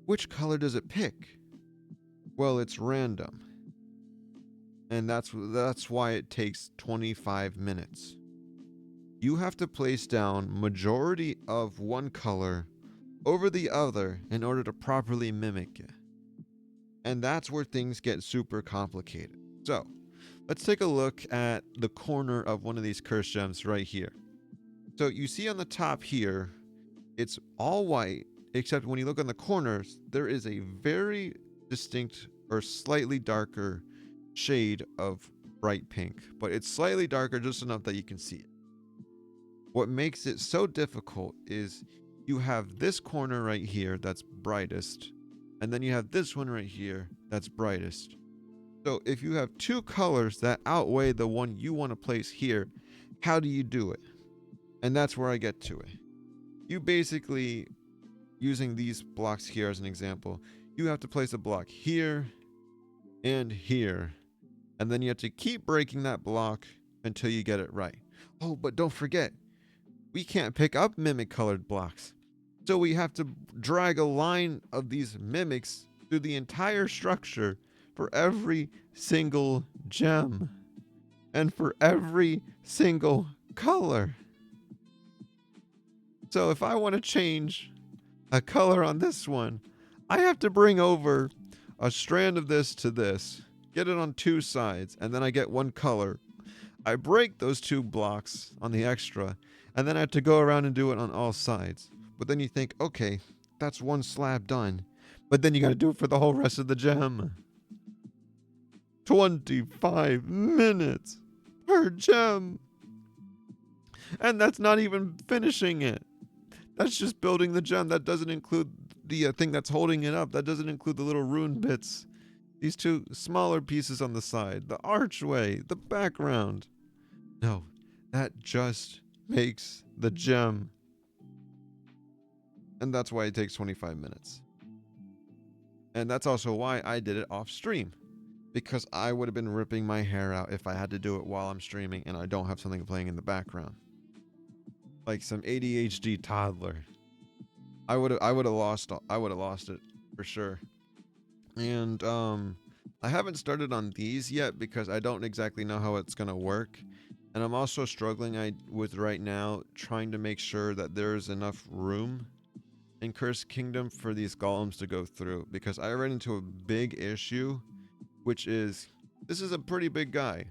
which color does it pick? Well, it's random. And that's why it takes 25 minutes. You have to place down majority of one color over the other in order to properly mimic it. And that's where things get super complicated. So, let's take a look at the corner of one of these curse gems right here. So you see on the top here, it's all white, except when you look on the corners, there is a very distinct or slightly darker shade of bright pink, but it's slightly darker just enough that you can see it. What makes it so difficult is you have this corner right here that's brightest, and then you have this one right here that's brightest. So if you have two colors that outweigh the one you want to place here, how do you do it? And that's where I get to it. You basically, using these blocks here as an example, you have to place a block here and here. And then you have to keep breaking that block until you get it right. Oh, but don't forget, we can't pick up mimic colored blocks. So we have to drag a line of these mimics through the entire structure for every single gem and for every single color. So if I want to change a color on this one, I have to bring over a strand of this to this, get it on two sides, and then I get one color. I break those two blocks on the extra, and then I have to go around and do it on all sides. But then you think, okay, that's one slab done. But then you got to do it for the whole rest of the gem. 25 minutes per gem. And that's not even finishing it. That's just building the gem. That doesn't include the thing that's holding it up. That doesn't include the little rune bits. These two smaller pieces on the side. The archway. The background. No, that just makes the gem. And that's why it takes 25 minutes. And that's also why I did it off stream. Because I would have been ripping my hair out if I had to do it while I'm streaming and I don't have something playing in the background. Like some ADHD toddler. I would have lost it for sure. And I haven't started on these yet because I don't exactly know how it's gonna work. And I'm also struggling with right now trying to make sure that there's enough room in Cursed Kingdom for these golems to go through, because I ran into a big issue, which is this is a pretty big guy.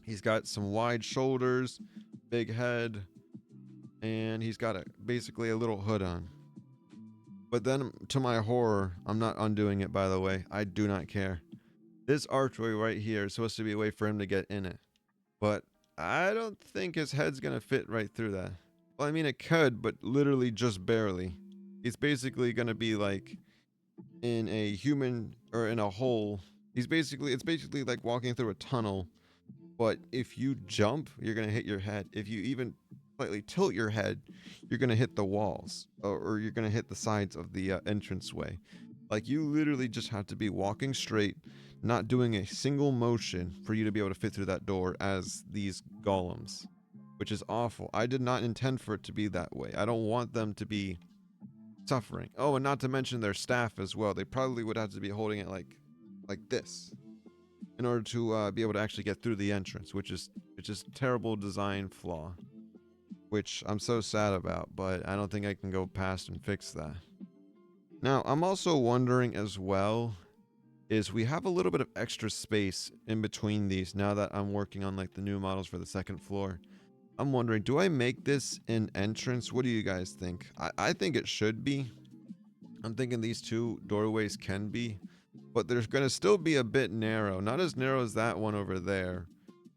He's got some wide shoulders, big head, and he's got basically a little hood on. But then, to my horror, I'm not undoing it, by the way. I do not care. This archway right here is supposed to be a way for him to get in it. But I don't think his head's going to fit right through that. Well, I mean, it could, but literally just barely. He's basically going to be like in a human, or in a hole. It's basically like walking through a tunnel. But if you jump, you're going to hit your head. If you even slightly tilt your head, you're going to hit the walls, or you're going to hit the sides of the entranceway. Like, you literally just have to be walking straight, not doing a single motion for you to be able to fit through that door as these golems, which is awful. I did not intend for it to be that way. I don't want them to be suffering. Oh, and not to mention their staff as well. They probably would have to be holding it like this in order to be able to actually get through the entrance, which is terrible design flaw, which I'm so sad about, but I don't think I can go past and fix that. Now, I'm also wondering as well, is we have a little bit of extra space in between these now that I'm working on like the new models for the second floor. I'm wondering, do I make this an entrance? What do you guys think? I think it should be. I'm thinking these two doorways can be, but they're going to still be a bit narrow. Not as narrow as that one over there,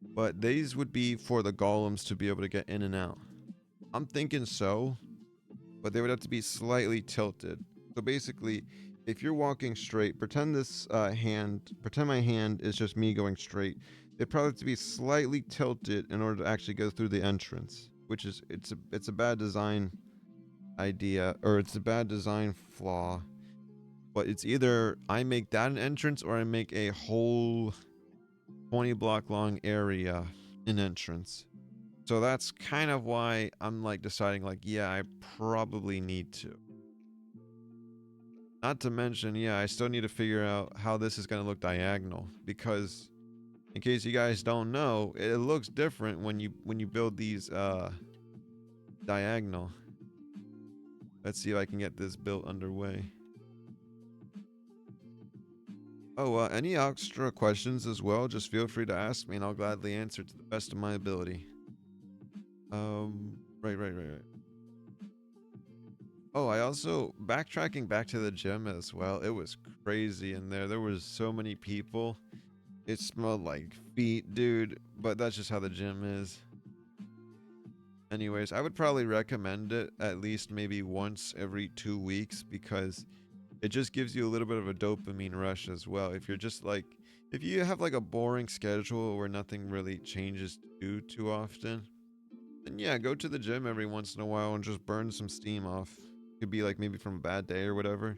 but these would be for the golems to be able to get in and out. I'm thinking so, but they would have to be slightly tilted. So basically, if you're walking straight, pretend my hand is just me going straight. They probably have to be slightly tilted in order to actually go through the entrance, which is it's a bad design idea, or it's a bad design flaw. But it's either I make that an entrance or I make a whole 20 block long area an entrance. So that's kind of why I'm like deciding like, yeah, I probably need to. Not to mention, yeah, I still need to figure out how this is going to look diagonal, because in case you guys don't know, it looks different when you build these diagonal. Let's see if I can get this built underway. Oh, any extra questions as well, just feel free to ask me and I'll gladly answer to the best of my ability. Right. Oh, I also, backtracking back to the gym as well, it was crazy in there. There was so many people. It smelled like feet, dude, but that's just how the gym is. Anyways, I would probably recommend it at least maybe once every 2 weeks, because it just gives you a little bit of a dopamine rush as well. If you're just like, if you have like a boring schedule where nothing really changes to do too often, then yeah, go to the gym every once in a while and just burn some steam off. Could be like maybe from a bad day or whatever.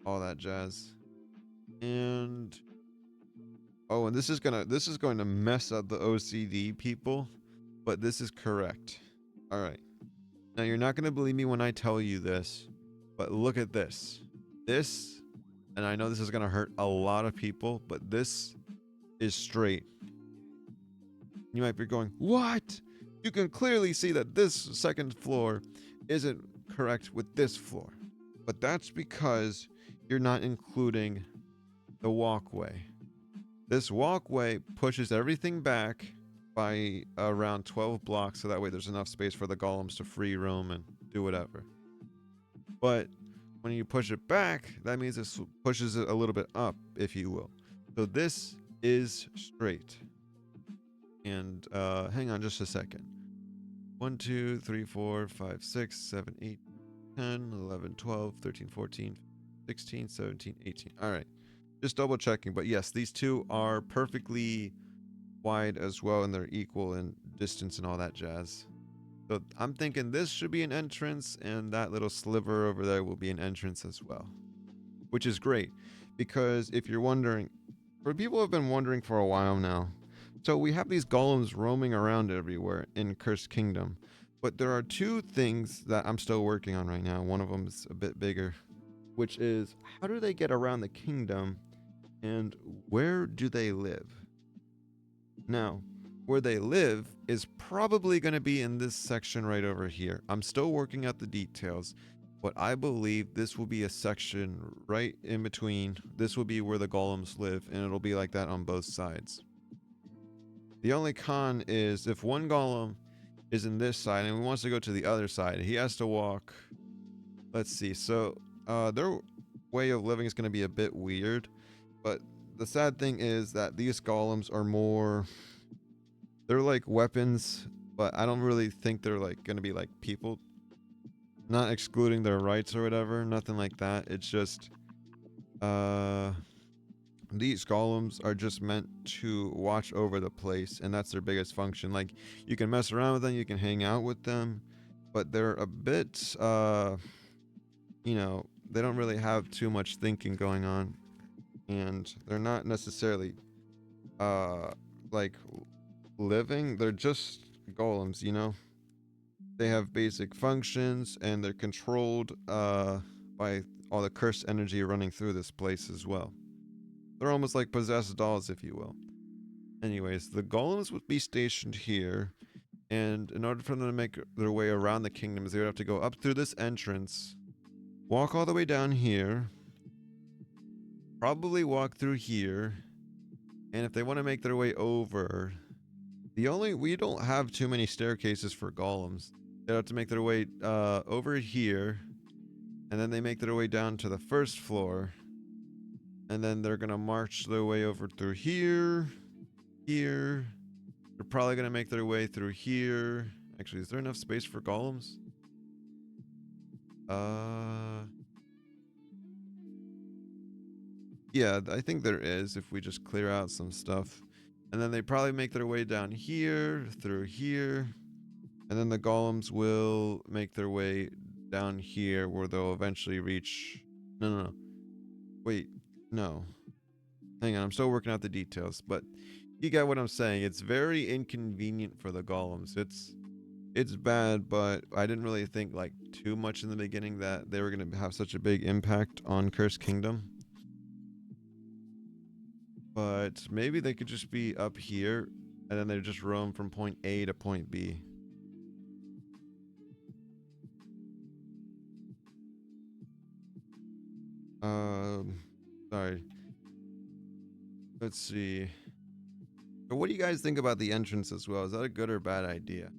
All that jazz. And oh, and this is going to mess up the OCD people, but this is correct. All right. Now you're not going to believe me when I tell you this, but look at this. This, and I know this is going to hurt a lot of people, but this is straight. You might be going, "What?" You can clearly see that this second floor isn't correct with this floor. But that's because you're not including the walkway. This walkway pushes everything back by around 12 blocks, so that way there's enough space for the golems to free roam and do whatever. But when you push it back, that means it pushes it a little bit up, if you will. So this is straight. And hang on just a second. 1, 2, 3, 4, 5, 6, 7, 8, 10, 11, 12, 13, 14, 16, 17, 18. All right. Just double checking. But yes, these two are perfectly wide as well, and they're equal in distance and all that jazz. So I'm thinking this should be an entrance, and that little sliver over there will be an entrance as well. Which is great, because if you're wondering, for people who have been wondering for a while now, so we have these golems roaming around everywhere in Cursed Kingdom, but there are two things that I'm still working on right now. One of them is a bit bigger, which is how do they get around the kingdom and where do they live? Now, where they live is probably going to be in this section right over here. I'm still working out the details, but I believe this will be a section right in between. This will be where the golems live, and it'll be like that on both sides. The only con is if one golem is in this side and he wants to go to the other side, he has to walk. Let's see. So their way of living is going to be a bit weird, but the sad thing is that these golems are more, they're like weapons, but I don't really think they're like going to be like people. Not excluding their rights or whatever, nothing like that. It's just these golems are just meant to watch over the place, and that's their biggest function. Like, you can mess around with them, you can hang out with them, but they're a bit, you know, they don't really have too much thinking going on, and they're not necessarily like living. They're just golems, you know. They have basic functions, and they're controlled by all the cursed energy running through this place as well. They're almost like possessed dolls, if you will. Anyways, the golems would be stationed here, and in order for them to make their way around the kingdoms, they would have to go up through this entrance, walk all the way down here, probably walk through here, and if they want to make their way over, we don't have too many staircases for golems. They have to make their way over here, and then they make their way down to the first floor, and then they're gonna march their way over through here. They're probably gonna make their way through here. Actually, is there enough space for golems? Yeah, I think there is if we just clear out some stuff. And then they probably make their way down here, through here. And then the golems will make their way down here where they'll eventually reach... No. Wait, no. Hang on, I'm still working out the details, but you get what I'm saying. It's very inconvenient for the golems. It's bad, but I didn't really think like too much in the beginning that they were going to have such a big impact on Cursed Kingdom. But maybe they could just be up here, and then they just roam from point A to point B. Sorry. Let's see. But what do you guys think about the entrance as well? Is that a good or bad idea?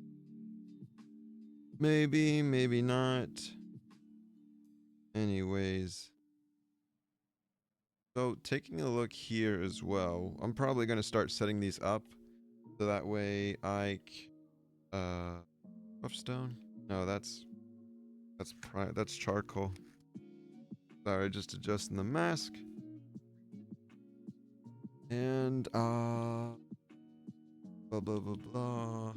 Maybe, maybe not. Anyways. So taking a look here as well, I'm probably going to start setting these up so that way rough stone? No, that's charcoal. Sorry, just adjusting the mask. And blah blah blah blah.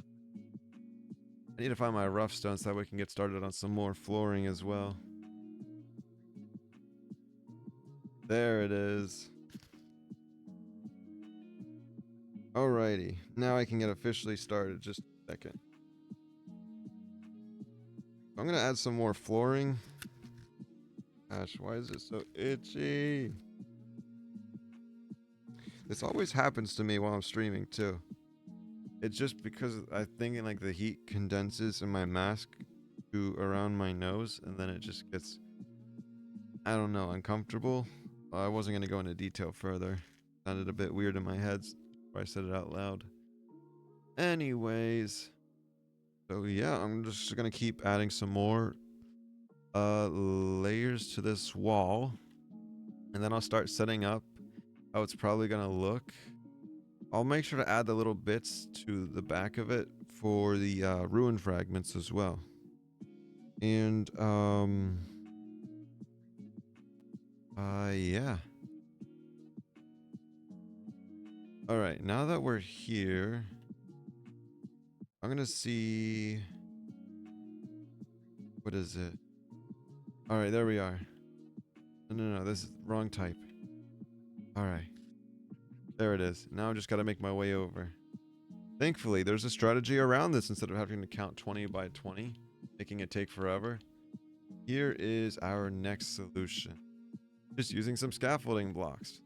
I need to find my rough stone so that we can get started on some more flooring as well. There it is. Alrighty, now I can get officially started. Just a second. I'm gonna add some more flooring. Gosh, why is it so itchy? This always happens to me while I'm streaming too. It's just because I think like the heat condenses in my mask to around my nose, and then it just gets, I don't know, uncomfortable. I wasn't gonna go into detail further. It sounded a bit weird in my head before I said it out loud. Anyways, so yeah, I'm just gonna keep adding some more layers to this wall, and then I'll start setting up how it's probably gonna look. I'll make sure to add the little bits to the back of it for the ruin fragments as well. And yeah. All right, now that we're here, I'm gonna see, what is it? All right, there we are. No, this is wrong type. All right, there it is. Now I just gotta make my way over. Thankfully, there's a strategy around this instead of having to count 20 by 20, making it take forever. Here is our next solution. Just using some scaffolding blocks,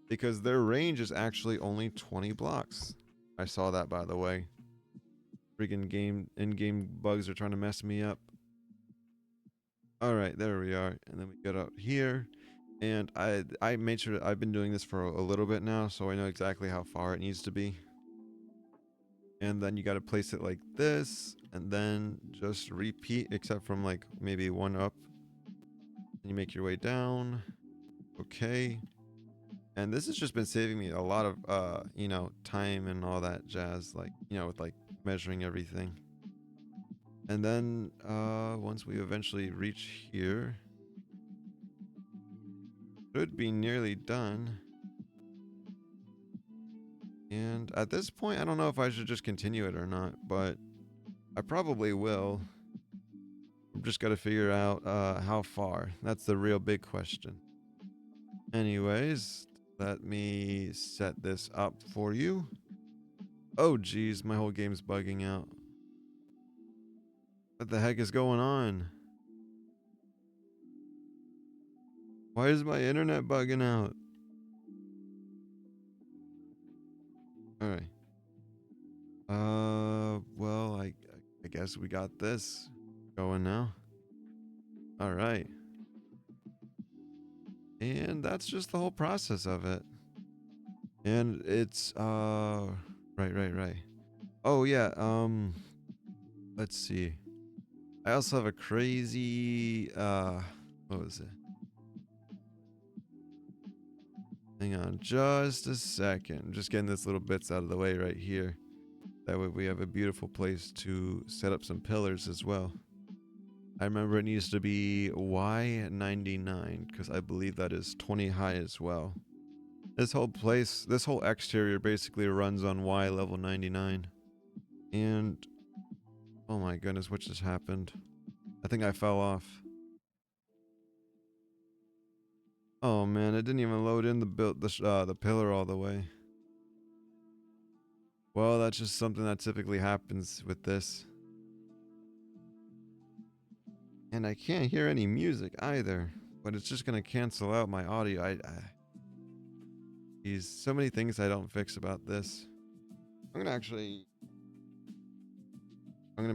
because their range is actually only 20 blocks. I saw that, by the way. Freaking in-game bugs are trying to mess me up. All right, there we are. And then we get up here, and I made sure that I've been doing this for a little bit now, so I know exactly how far it needs to be. And then you got to place it like this, and then just repeat, except from like maybe one up. And you make your way down. Okay. And this has just been saving me a lot of you know, time and all that jazz, like, you know, with like measuring everything. And then once we eventually reach here, should be nearly done. And at this point, I don't know if I should just continue it or not, but I probably will. I've just got to figure out how far. That's the real big question. Anyways, let me set this up for you. Oh, geez, my whole game's bugging out. What the heck is going on? Why is my internet bugging out? Alright. Well, I guess we got this going now. Alright. And that's just the whole process of it. And it's, right. Oh, yeah, let's see. I also have a crazy, what was it? Hang on just a second. I'm just getting this little bits out of the way right here. That way we have a beautiful place to set up some pillars as well. I remember it needs to be Y99 because I believe that is 20 high as well. This whole place, this whole exterior basically runs on Y level 99. And oh my goodness, what just happened? I think I fell off. Oh man, it didn't even load in the pillar all the way. Well, that's just something that typically happens with this. And I can't hear any music either, but it's just gonna cancel out my audio. There's so many things I don't fix about this. I'm gonna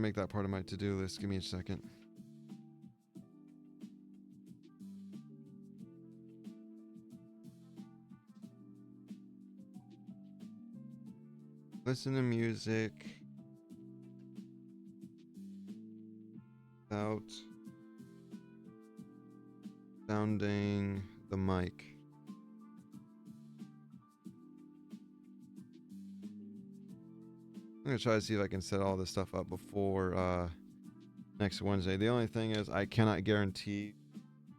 make that part of my to-do list. Give me a second. Listen to music without sounding the mic. I'm gonna try to see if I can set all this stuff up before next Wednesday. The only thing is I cannot guarantee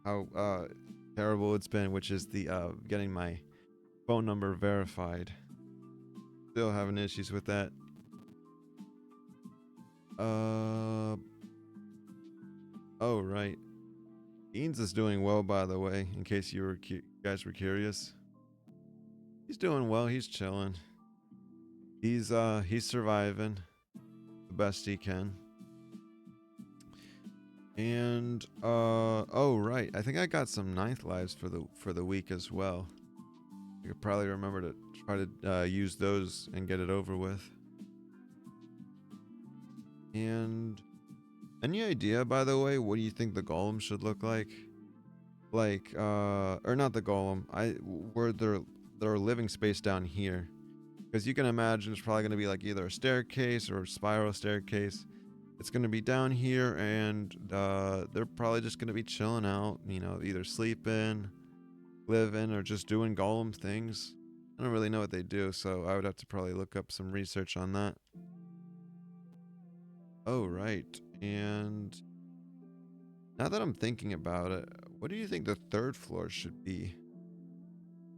how terrible it's been, which is the getting my phone number verified. Still having issues with that. Oh right. Beans is doing well, by the way, in case you guys were curious. He's doing well. He's chilling. He's surviving the best he can. And oh right, I think I got some 9th lives for the week as well. I could probably remember to try to use those and get it over with. And any idea, by the way, what do you think the golem should look like? Like, or not the golem. Where their living space down here, because you can imagine it's probably going to be like either a staircase or a spiral staircase. It's going to be down here, and they're probably just going to be chilling out, you know, either sleeping, living, or just doing golem things. I don't really know what they do, so I would have to probably look up some research on that. Oh, right. And now that I'm thinking about it, what do you think the 3rd floor should be?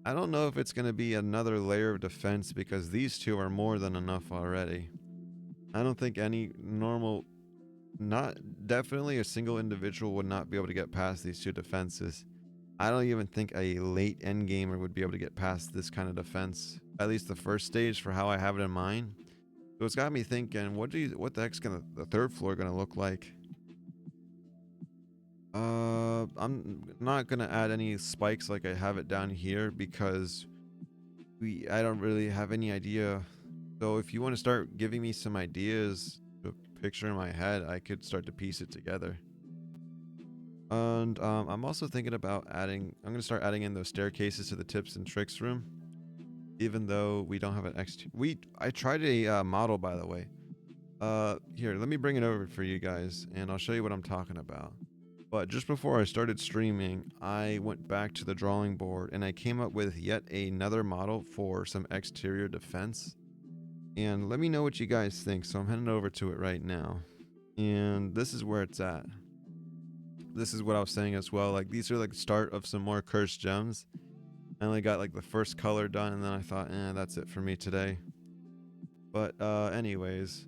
I don't know if it's going to be another layer of defense, because these two are more than enough already. I don't think any normal, definitely a single individual would not be able to get past these 2 defenses. I don't even think a late end gamer would be able to get past this kind of defense, at least the first stage for how I have it in mind. So it's got me thinking, what the heck's the 3rd floor gonna look like? I'm not gonna add any spikes like I have it down here, because I don't really have any idea. So if you want to start giving me some ideas to picture in my head, I could start to piece it together. And I'm also thinking about I'm gonna start adding in those staircases to the tips and tricks room, even though we don't have an I tried a model, by the way. Here, let me bring it over for you guys, and I'll show you what I'm talking about. But just before I started streaming, I went back to the drawing board and I came up with yet another model for some exterior defense. And let me know what you guys think. So I'm heading over to it right now. And this is where it's at. This is what I was saying as well. Like, these are like the start of some more cursed gems. I only got like the first color done, and then I thought, that's it for me today. But anyways,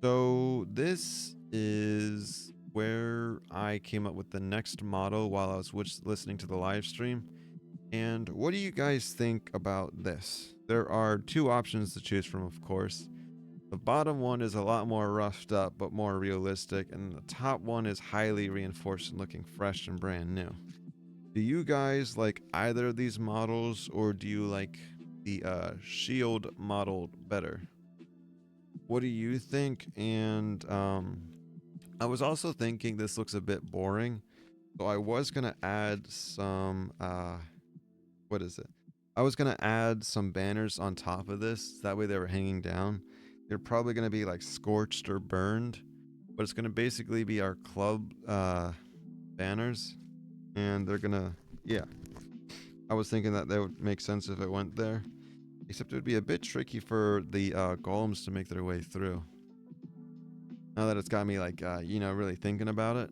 so this is where I came up with the next model while I was listening to the live stream. And what do you guys think about this? There are two options to choose from, of course. The bottom one is a lot more roughed up but more realistic, and the top one is highly reinforced and looking fresh and brand new. Do you guys like either of these models, or do you like the shield model better? What do you think? And I was also thinking this looks a bit boring, so I was gonna add some what is it? I was gonna add some banners on top of this. That way they were hanging down. They're probably gonna be like scorched or burned, but it's gonna basically be our club banners, and they're gonna, yeah. I was thinking that would make sense if it went there, except it would be a bit tricky for the golems to make their way through. Now that it's got me like really thinking about it.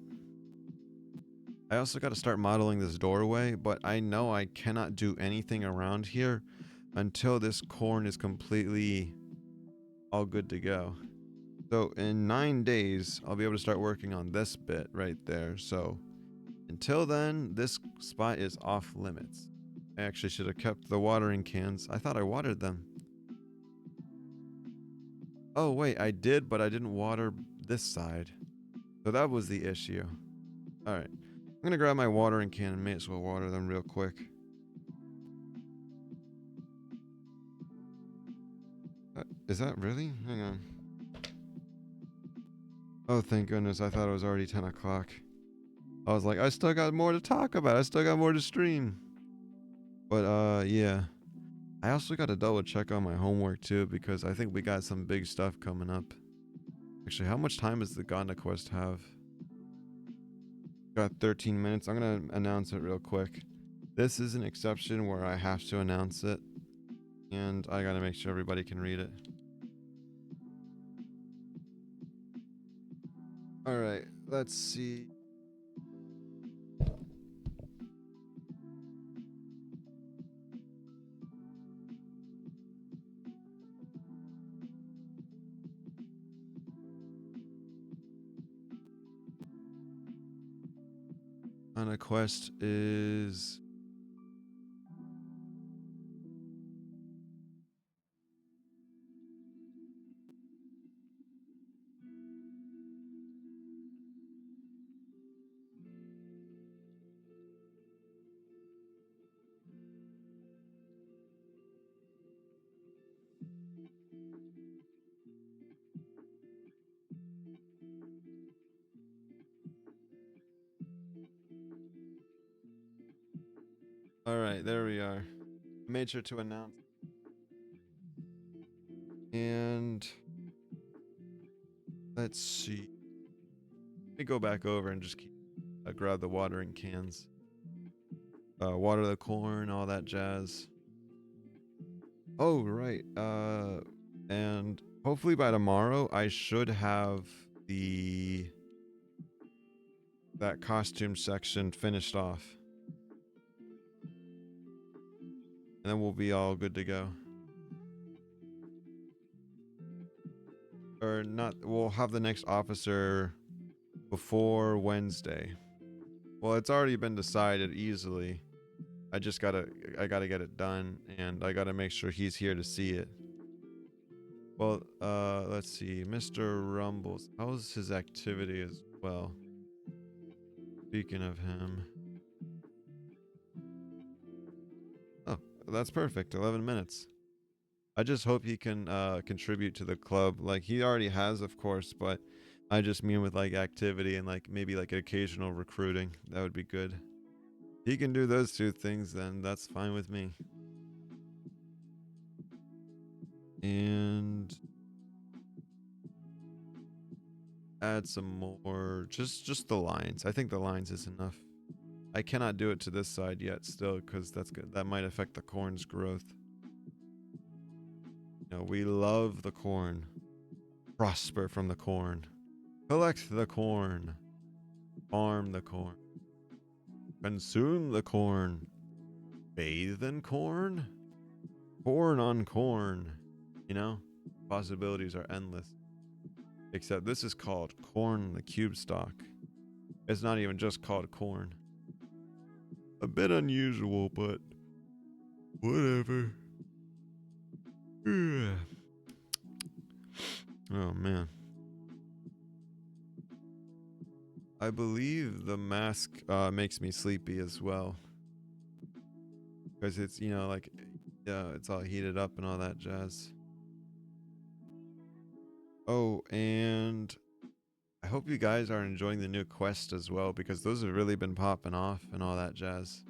I also got to start modeling this doorway, but I know I cannot do anything around here until this corn is completely all good to go. So in 9 days, I'll be able to start working on this bit right there. So until then, this spot is off limits. I actually should have kept the watering cans. I thought I watered them. Oh wait, I did, but I didn't water this side. So that was the issue. Alright. I'm gonna grab my watering can and may as well water them real quick. Is that really? Hang on. Oh, thank goodness. I thought it was already 10 o'clock. I was like, I still got more to talk about. I still got more to stream. But, yeah. I also got to double check on my homework, too, because I think we got some big stuff coming up. Actually, how much time does the Gonda quest have? Got 13 minutes. I'm going to announce it real quick. This is an exception where I have to announce it. And I got to make sure everybody can read it. Alright, let's see. On a quest is... Alright, there we are. Made sure to announce. And... let's see. Let me go back over and just grab the watering cans. Water the corn, all that jazz. Oh, right. And hopefully by tomorrow, I should have that costume section finished off. And then we'll be all good to go. Or not, we'll have the next officer before Wednesday. Well, it's already been decided easily. I gotta get it done, and I gotta make sure he's here to see it. Well, let's see. Mr. Rumbles. How's his activity as well? Speaking of him. Oh, that's perfect. 11 minutes. I just hope he can contribute to the club. Like, he already has, of course, but I just mean with, like, activity and, like, maybe, like, occasional recruiting. That would be good. He can do those two things, then that's fine with me. And add some more, just the lines. I think the lines is enough. I cannot do it to this side yet still, because that's good. That might affect the corn's growth. You know, we love the corn. Prosper from the corn. Collect the corn. Farm the corn. Consume the corn. Bathe in corn. Corn on corn. You know, possibilities are endless. Except this is called corn the cube stock. It's not even just called corn. A bit unusual, but whatever. Oh man. I believe the mask makes me sleepy as well. Because it's, you know, like, yeah, it's all heated up and all that jazz. Oh, and I hope you guys are enjoying the new quest as well, because those have really been popping off and all that jazz.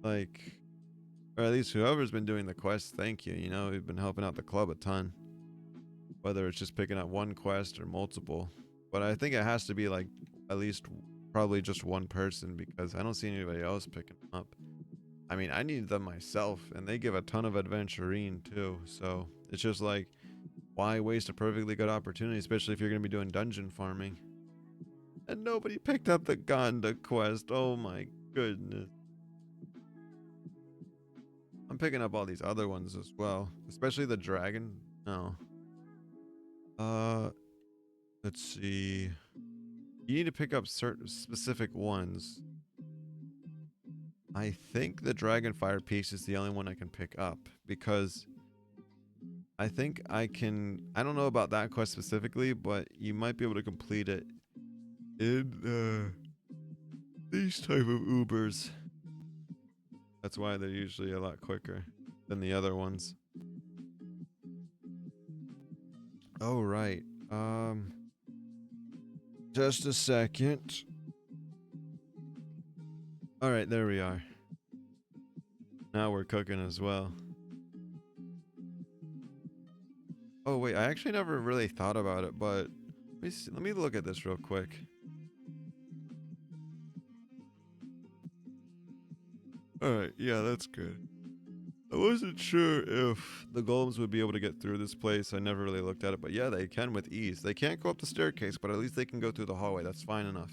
Like, or at least whoever's been doing the quest, thank you. You know, we've been helping out the club a ton. Whether it's just picking up one quest or multiple. But I think it has to be like at least probably just one person, because I don't see anybody else picking them up. I mean, I need them myself, and they give a ton of adventurine too. So it's just like, why waste a perfectly good opportunity, especially if you're going to be doing dungeon farming? And nobody picked up the Gonda quest. Oh my goodness. I'm picking up all these other ones as well, especially the dragon. No. Let's see. You need to pick up certain specific ones. I think the Dragonfire piece is the only one I can pick up, because I think I can... I don't know about that quest specifically, but you might be able to complete it in these type of Ubers. That's why they're usually a lot quicker than the other ones. Oh, right. Just a second. All right, there we are. Now we're cooking as well. Oh wait, I actually never really thought about it, but let me look at this real quick. Alright, yeah, that's good. I wasn't sure if the golems would be able to get through this place. I never really looked at it, but yeah, they can with ease. They can't go up the staircase, but at least they can go through the hallway. That's fine enough.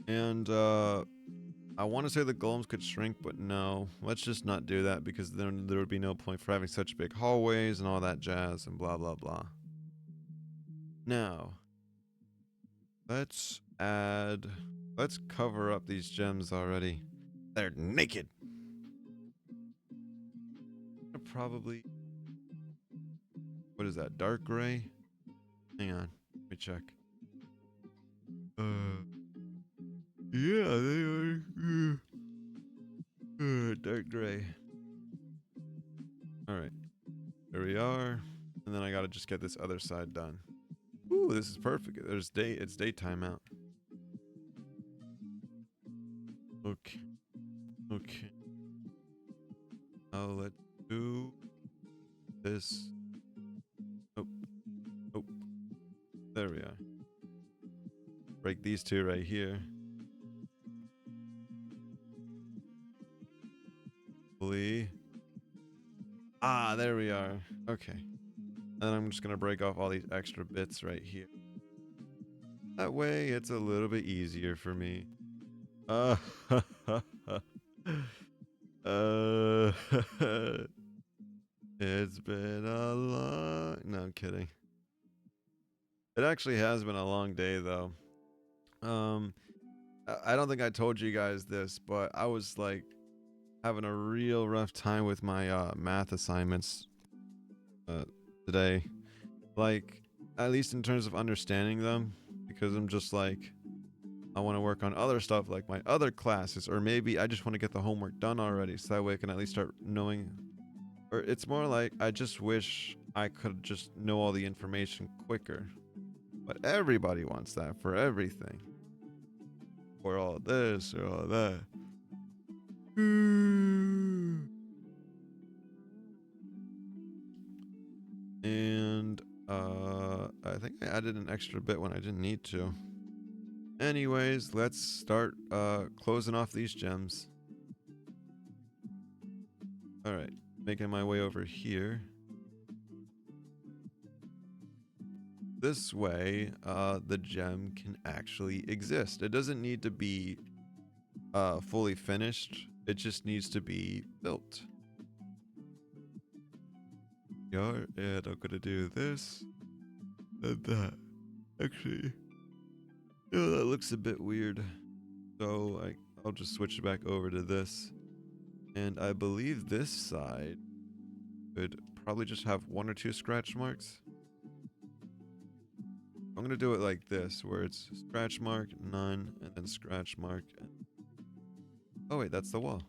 And I want to say the golems could shrink, but no. Let's just not do that, because then there would be no point for having such big hallways and all that jazz and blah blah blah. Now, let's cover up these gems already. They're naked. Probably, what is that, dark gray? Hang on, let me check. Yeah, they are dark gray. Alright, there we are. And then I gotta just get this other side done. Ooh, this is perfect. It's daytime out. Okay. Okay. Now let's do this. Oh. Oh. There we are. Break these two right here. Ah, there we are. Okay. And then I'm just gonna break off all these extra bits right here. That way it's a little bit easier for me. It's been a long... No, I'm kidding. It actually has been a long day, though. I don't think I told you guys this, but I was, like, having a real rough time with my math assignments today. Like, at least in terms of understanding them, because I'm just like, I want to work on other stuff like my other classes, or maybe I just want to get the homework done already, so that way I can at least start knowing. Or it's more like, I just wish I could just know all the information quicker. But everybody wants that for everything. Or all this, or all that. And I think I added an extra bit when I didn't need to. Anyways, let's start closing off these gems. Alright, making my way over here. This way, the gem can actually exist. It doesn't need to be fully finished. It just needs to be built. And I'm gonna do this and that. Actually, Oh, that looks a bit weird. So I'll just switch back over to this. And I believe this side would probably just have 1 or 2 scratch marks. I'm gonna do it like this, where it's scratch mark, none, and then scratch mark. Oh wait, that's the wall.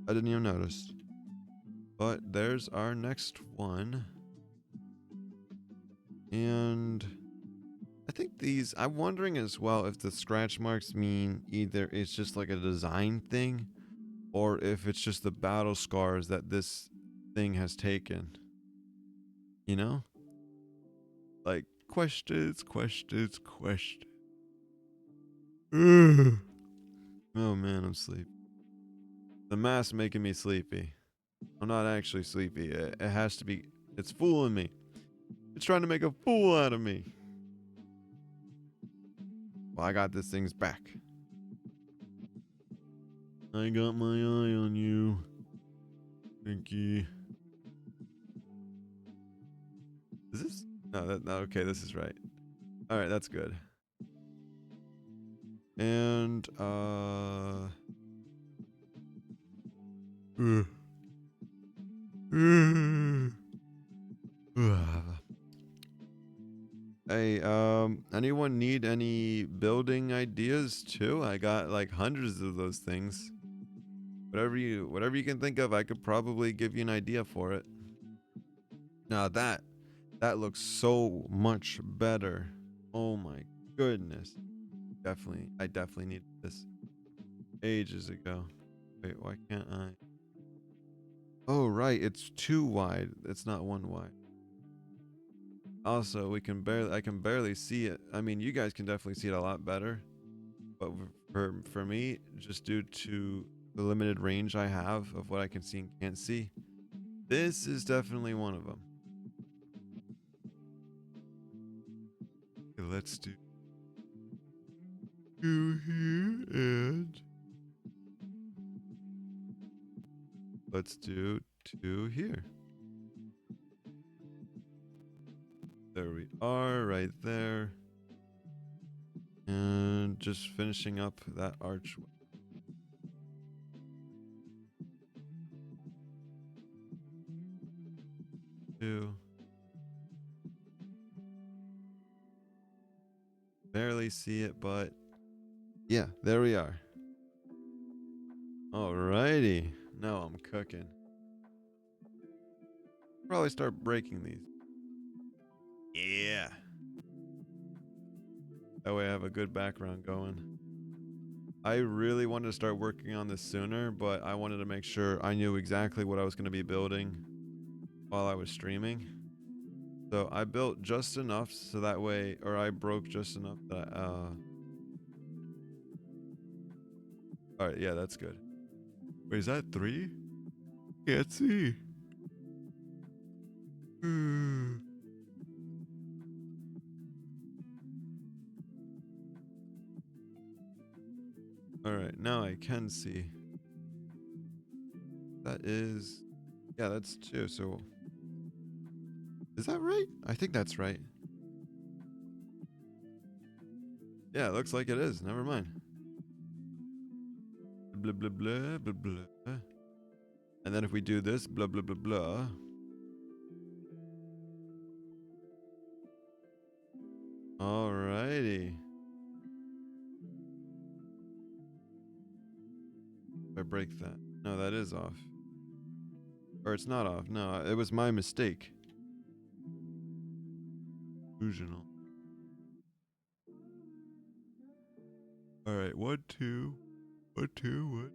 I didn't even notice. But there's our next one. And I think these, I'm wondering as well if the scratch marks mean either it's just like a design thing, or if it's just the battle scars that this thing has taken. You know? Like, questions. Oh man, I'm sleepy. The mask's making me sleepy. I'm not actually sleepy. It has to be. It's fooling me. It's trying to make a fool out of me. Well, I got this thing's back. I got my eye on you, Pinky. Is this? No, okay, this is right. Alright, that's good. And, Hey, anyone need any building ideas too? I got like hundreds of those things. Whatever you can think of, I could probably give you an idea for it. Now that looks so much better. Oh my goodness. I definitely needed this ages ago. Wait, why can't I? Oh right, it's 2 wide. It's not 1 wide. Also, I can barely see it. I mean, you guys can definitely see it a lot better. But for me, just due to the limited range I have of what I can see and can't see, this is definitely one of them. Okay, let's do 2 here and let's do 2 here. There we are, right there. And just finishing up that archway. Two. Barely see it, but yeah, there we are. Alrighty. Now I'm cooking. Probably start breaking these. Yeah. That way I have a good background going. I really wanted to start working on this sooner, but I wanted to make sure I knew exactly what I was going to be building while I was streaming. So I built just enough so that way, or I broke just enough that, alright, yeah, that's good. Wait, is that 3? Can't see. Alright, now I can see. That is... Yeah, that's 2, so... Is that right? I think that's right. Yeah, it looks like it is. Never mind. Blah, blah, blah, blah, blah. And then if we do this, blah, blah, blah, blah. Alrighty. If I break that. No, that is off. Or it's not off. No, it was my mistake. Illusional. Alright, 1, 2. 1, 2, 1.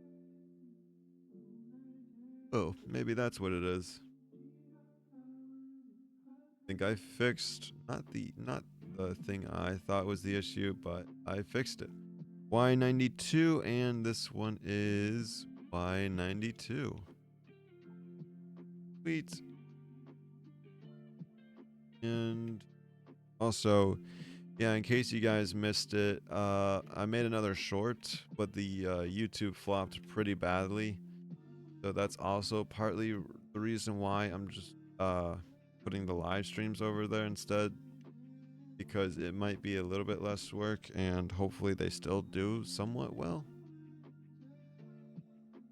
Oh, maybe that's what it is. I think I fixed not the thing I thought was the issue, but I fixed it. Y92, and this one is Y92. Sweet. And also, yeah, in case you guys missed it, I made another short, but the YouTube flopped pretty badly. So that's also partly the reason why I'm just putting the live streams over there instead. because it might be a little bit less work, and hopefully they still do somewhat well.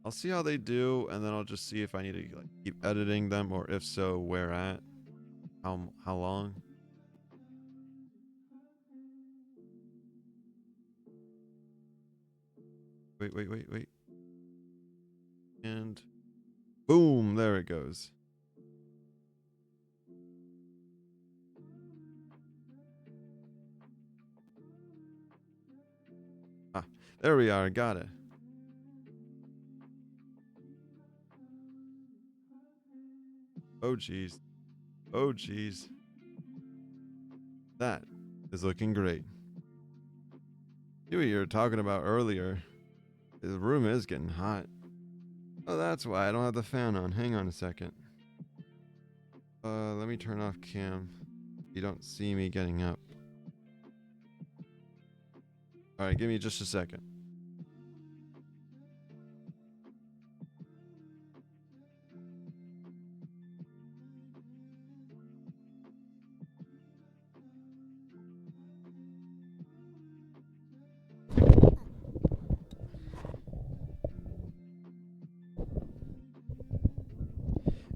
I'll see how they do, and then I'll just see if I need to like keep editing them, or if so, where at, how long. Wait. And boom, there it goes. Ah, there we are, got it. Oh geez. Oh geez. That is looking great. See what you were talking about earlier. The room is getting hot. Oh, that's why I don't have the fan on. Hang on a second. Let me turn off cam. You don't see me getting up. Alright, give me just a second.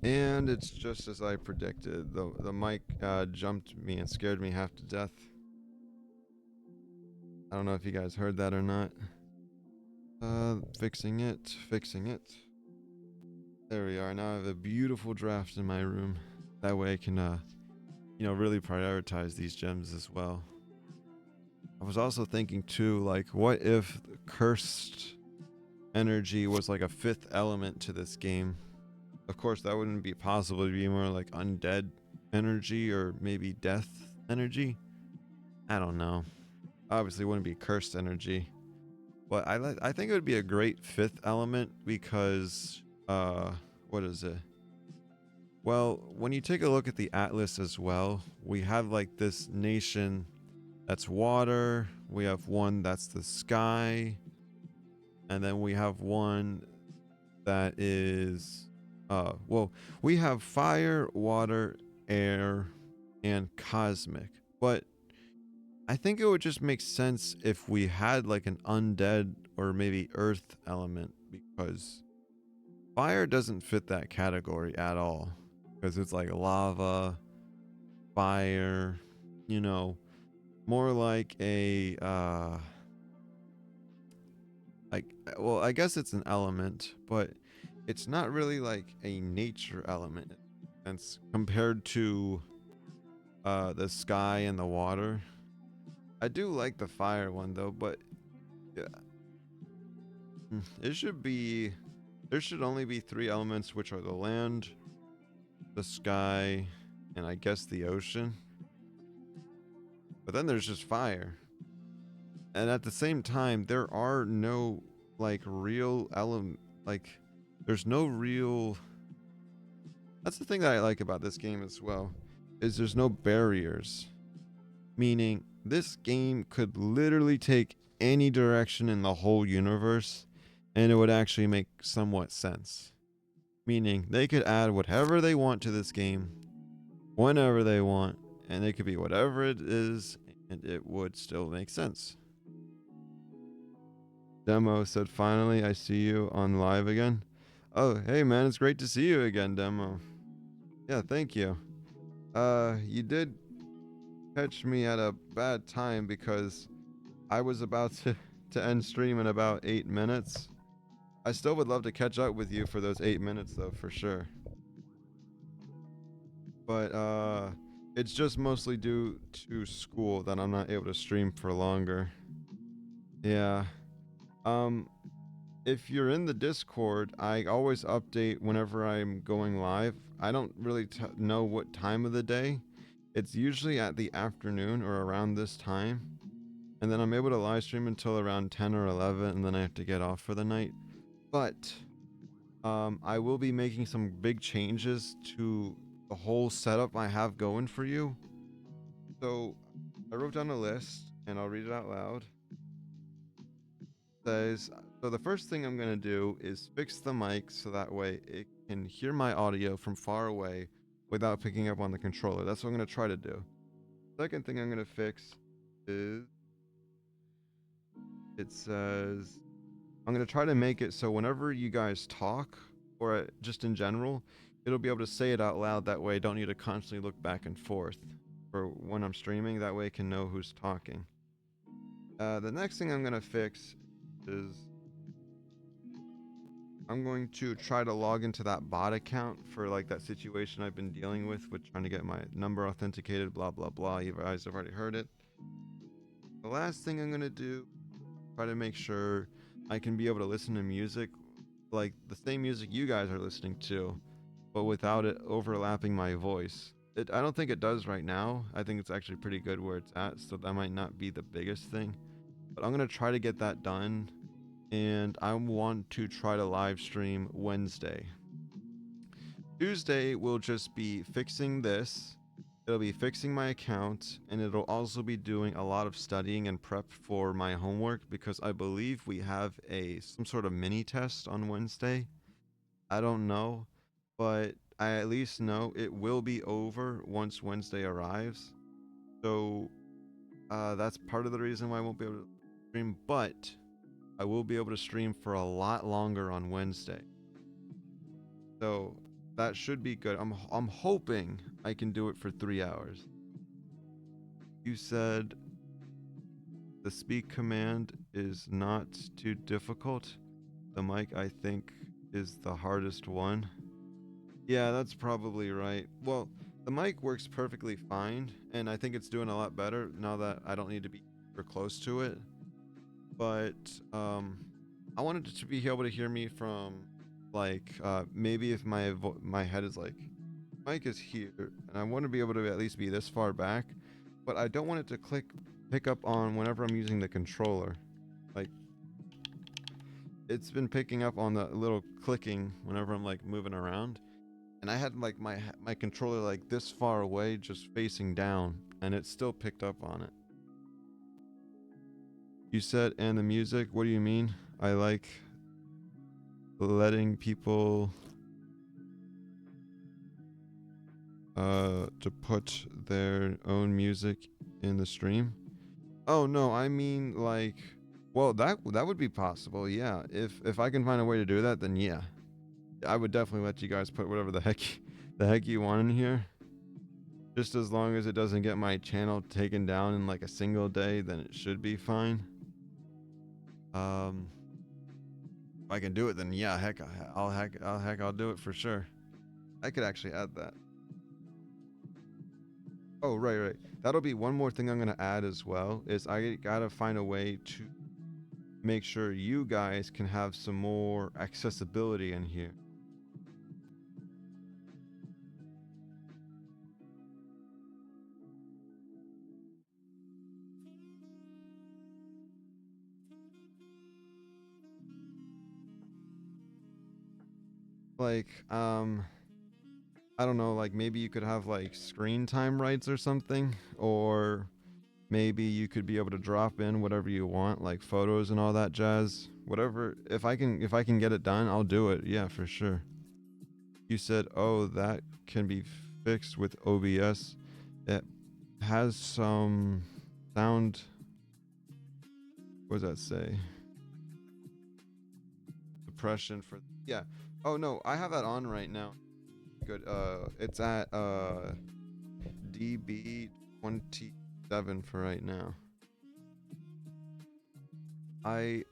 And it's just as I predicted. The mic jumped me and scared me half to death. I don't know if you guys heard that or not. Fixing it. There we are. Now I have a beautiful draft in my room. That way I can, really prioritize these gems as well. I was also thinking too, like, what if cursed energy was like a fifth element to this game? Of course, that wouldn't be possible. To be more like undead energy or maybe death energy. I don't know. Obviously, it wouldn't be cursed energy, but I think it would be a great fifth element because what is it? Well, when you take a look at the atlas as well, we have like this nation that's water. We have one that's the sky, and then we have one that is we have fire, water, air, and cosmic. But I think it would just make sense if we had like an undead or maybe earth element, because fire doesn't fit that category at all, because it's like lava, fire, more like a I guess it's an element, but it's not really like a nature element. And compared to the sky and the water. I do like the fire one though, but yeah, there should only be three elements, which are the land, the sky, and I guess the ocean. But then there's just fire. And at the same time, there are no like real there's no real. That's the thing that I like about this game as well, is there's no barriers. Meaning this game could literally take any direction in the whole universe and it would actually make somewhat sense. Meaning they could add whatever they want to this game whenever they want, and it could be whatever it is, and it would still make sense. Demo said, finally, I see you on live again. Oh, hey man, it's great to see you again, Demo. Yeah, thank you. You did catch me at a bad time because I was about to end stream in about 8 minutes. I still would love to catch up with you for those 8 minutes though, for sure. But it's just mostly due to school that I'm not able to stream for longer. Yeah. If you're in the Discord, I always update whenever I'm going live. I don't really know what time of the day. It's usually at the afternoon or around this time. And then I'm able to live stream until around 10 or 11, and then I have to get off for the night. But I will be making some big changes to the whole setup I have going for you. So I wrote down a list, and I'll read it out loud. It says, so the first thing I'm going to do is fix the mic so that way it can hear my audio from far away without picking up on the controller. That's what I'm going to try to do. Second thing I'm going to fix is it says I'm going to try to make it so whenever you guys talk or just in general, it'll be able to say it out loud. That way I don't need to constantly look back and forth for when I'm streaming. That way I can know who's talking. The next thing I'm going to fix is I'm going to try to log into that bot account for like that situation I've been dealing with trying to get my number authenticated, blah, blah, blah. You guys have already heard it. The last thing I'm going to do, try to make sure I can be able to listen to music, like the same music you guys are listening to, but without it overlapping my voice. I don't think it does right now. I think it's actually pretty good where it's at, so that might not be the biggest thing. But I'm going to try to get that done, and I want to try to live stream Wednesday. Tuesday will just be fixing this. It'll be fixing my account, and it'll also be doing a lot of studying and prep for my homework because I believe we have some sort of mini test on Wednesday. I don't know, but I at least know it will be over once Wednesday arrives. So that's part of the reason why I won't be able to stream, but I will be able to stream for a lot longer on Wednesday. So that should be good. I'm hoping I can do it for 3 hours. You said the speak command is not too difficult. The mic, I think, is the hardest one. Yeah, that's probably right. Well, the mic works perfectly fine, and I think it's doing a lot better now that I don't need to be super close to it. But I wanted to be able to hear me from like maybe if my head is like mic is here, and I want to be able to at least be this far back, but I don't want it to pick up on whenever I'm using the controller. Like it's been picking up on the little clicking whenever I'm like moving around, and I had like my controller like this far away, just facing down, and it still picked up on it. You said, and the music, what do you mean? I like letting people to put their own music in the stream. Oh no, I mean like, well, that would be possible. Yeah, if I can find a way to do that, then yeah, I would definitely let you guys put whatever the heck you want in here. Just as long as it doesn't get my channel taken down in like a single day, then it should be fine. If I can do it, then yeah, I'll do it for sure. I could actually add that. Oh, right. That'll be one more thing I'm gonna add as well, is I gotta find a way to make sure you guys can have some more accessibility in here. Like, I don't know, like maybe you could have like screen time rights or something, or maybe you could be able to drop in whatever you want, like photos and all that jazz. Whatever, if I can get it done, I'll do it. Yeah, for sure. You said, "Oh, that can be fixed with OBS." It has some sound. What does that say? Suppression for, yeah. Oh no, I have that on right now. Good. It's at DB 27 for right now. I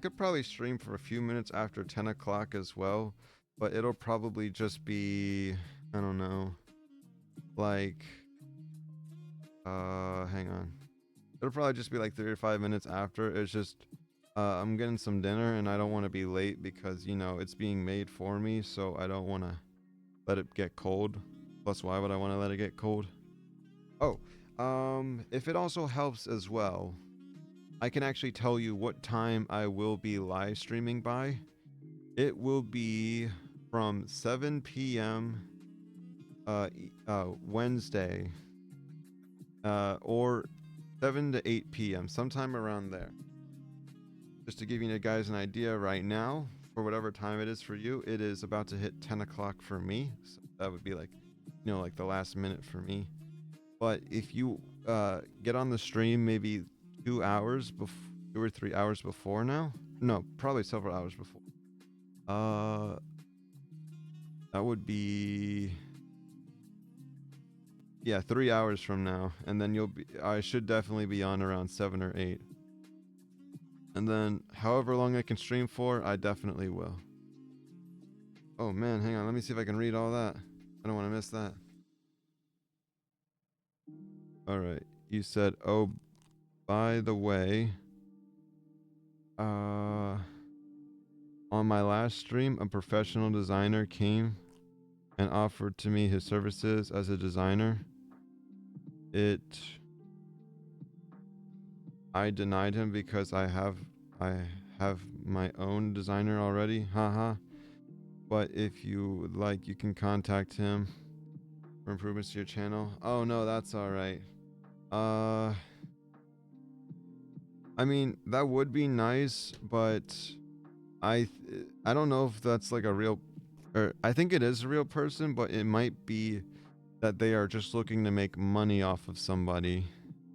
could probably stream for a few minutes after 10 o'clock as well, but it'll probably just be, I don't know, like, hang on. It'll probably just be like 3 or 5 minutes after. It's just, I'm getting some dinner and I don't want to be late because, you know, it's being made for me, so I don't want to let it get cold. Plus, why would I want to let it get cold? Oh, if it also helps as well, I can actually tell you what time I will be live streaming by. It will be from 7 p.m. Wednesday, or 7 to 8 p.m. sometime around there. Just to give you guys an idea right now, for whatever time it is for you, it is about to hit 10 o'clock for me. So that would be like, you know, like the last minute for me. But if you get on the stream maybe 2 hours before, 2 or 3 hours before now, no, probably several hours before. That would be, yeah, 3 hours from now, and then you'll be. I should definitely be on around 7 or 8, and then however long I can stream for, I definitely will. Oh man, hang on. Let me see if I can read all that. I don't want to miss that. All right. You said, "Oh, by the way, on my last stream, a professional designer came and offered to me his services as a designer. I denied him because I have my own designer already. Haha. But if you would like, you can contact him for improvements to your channel." Oh no, that's all right. I mean, that would be nice, but I don't know if that's like a real, or I think it is a real person, but it might be that they are just looking to make money off of somebody,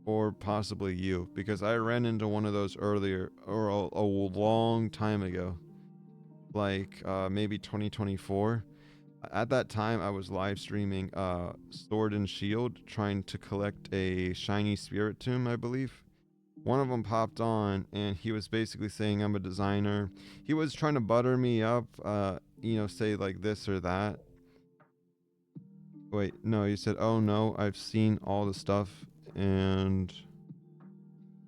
or possibly you, because I ran into one of those earlier, or a long time ago, like maybe 2024. At that time, I was live streaming Sword and Shield, trying to collect a shiny spirit tomb, I believe. One of them popped on, and he was basically saying I'm a designer. He was trying to butter me up, say like this or that. Wait, no, you said, "Oh no, I've seen all the stuff and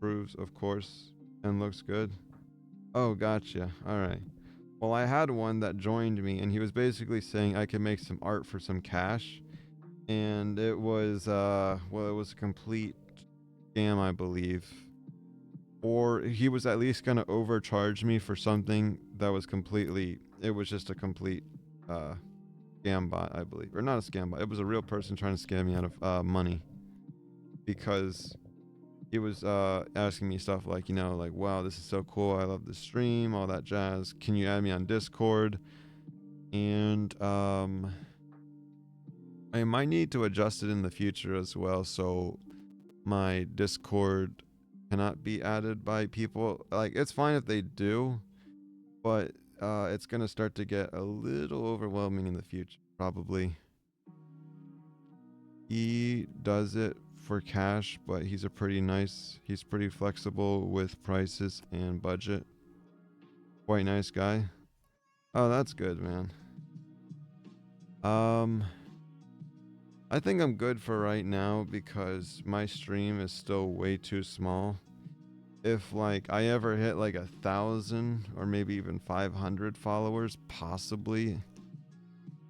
proves, of course, and looks good." Oh, gotcha. All right. Well, I had one that joined me, and he was basically saying I could make some art for some cash, and it was it was a complete scam, I believe. Or he was at least gonna overcharge me for something that was completely. It was just a complete scam bot, I believe, or not a scam bot. It was a real person trying to scam me out of money, because he was asking me stuff like, like, "Wow, this is so cool. I love the stream, all that jazz. Can you add me on Discord?" And I might need to adjust it in the future as well, so my Discord cannot be added by people. Like, it's fine if they do, but it's gonna start to get a little overwhelming in the future, probably. He does it for cash, but he's pretty flexible with prices and budget. Quite nice guy. Oh, that's good, man. I think I'm good for right now because my stream is still way too small. If like I ever hit like 1,000 or maybe even 500 followers, possibly,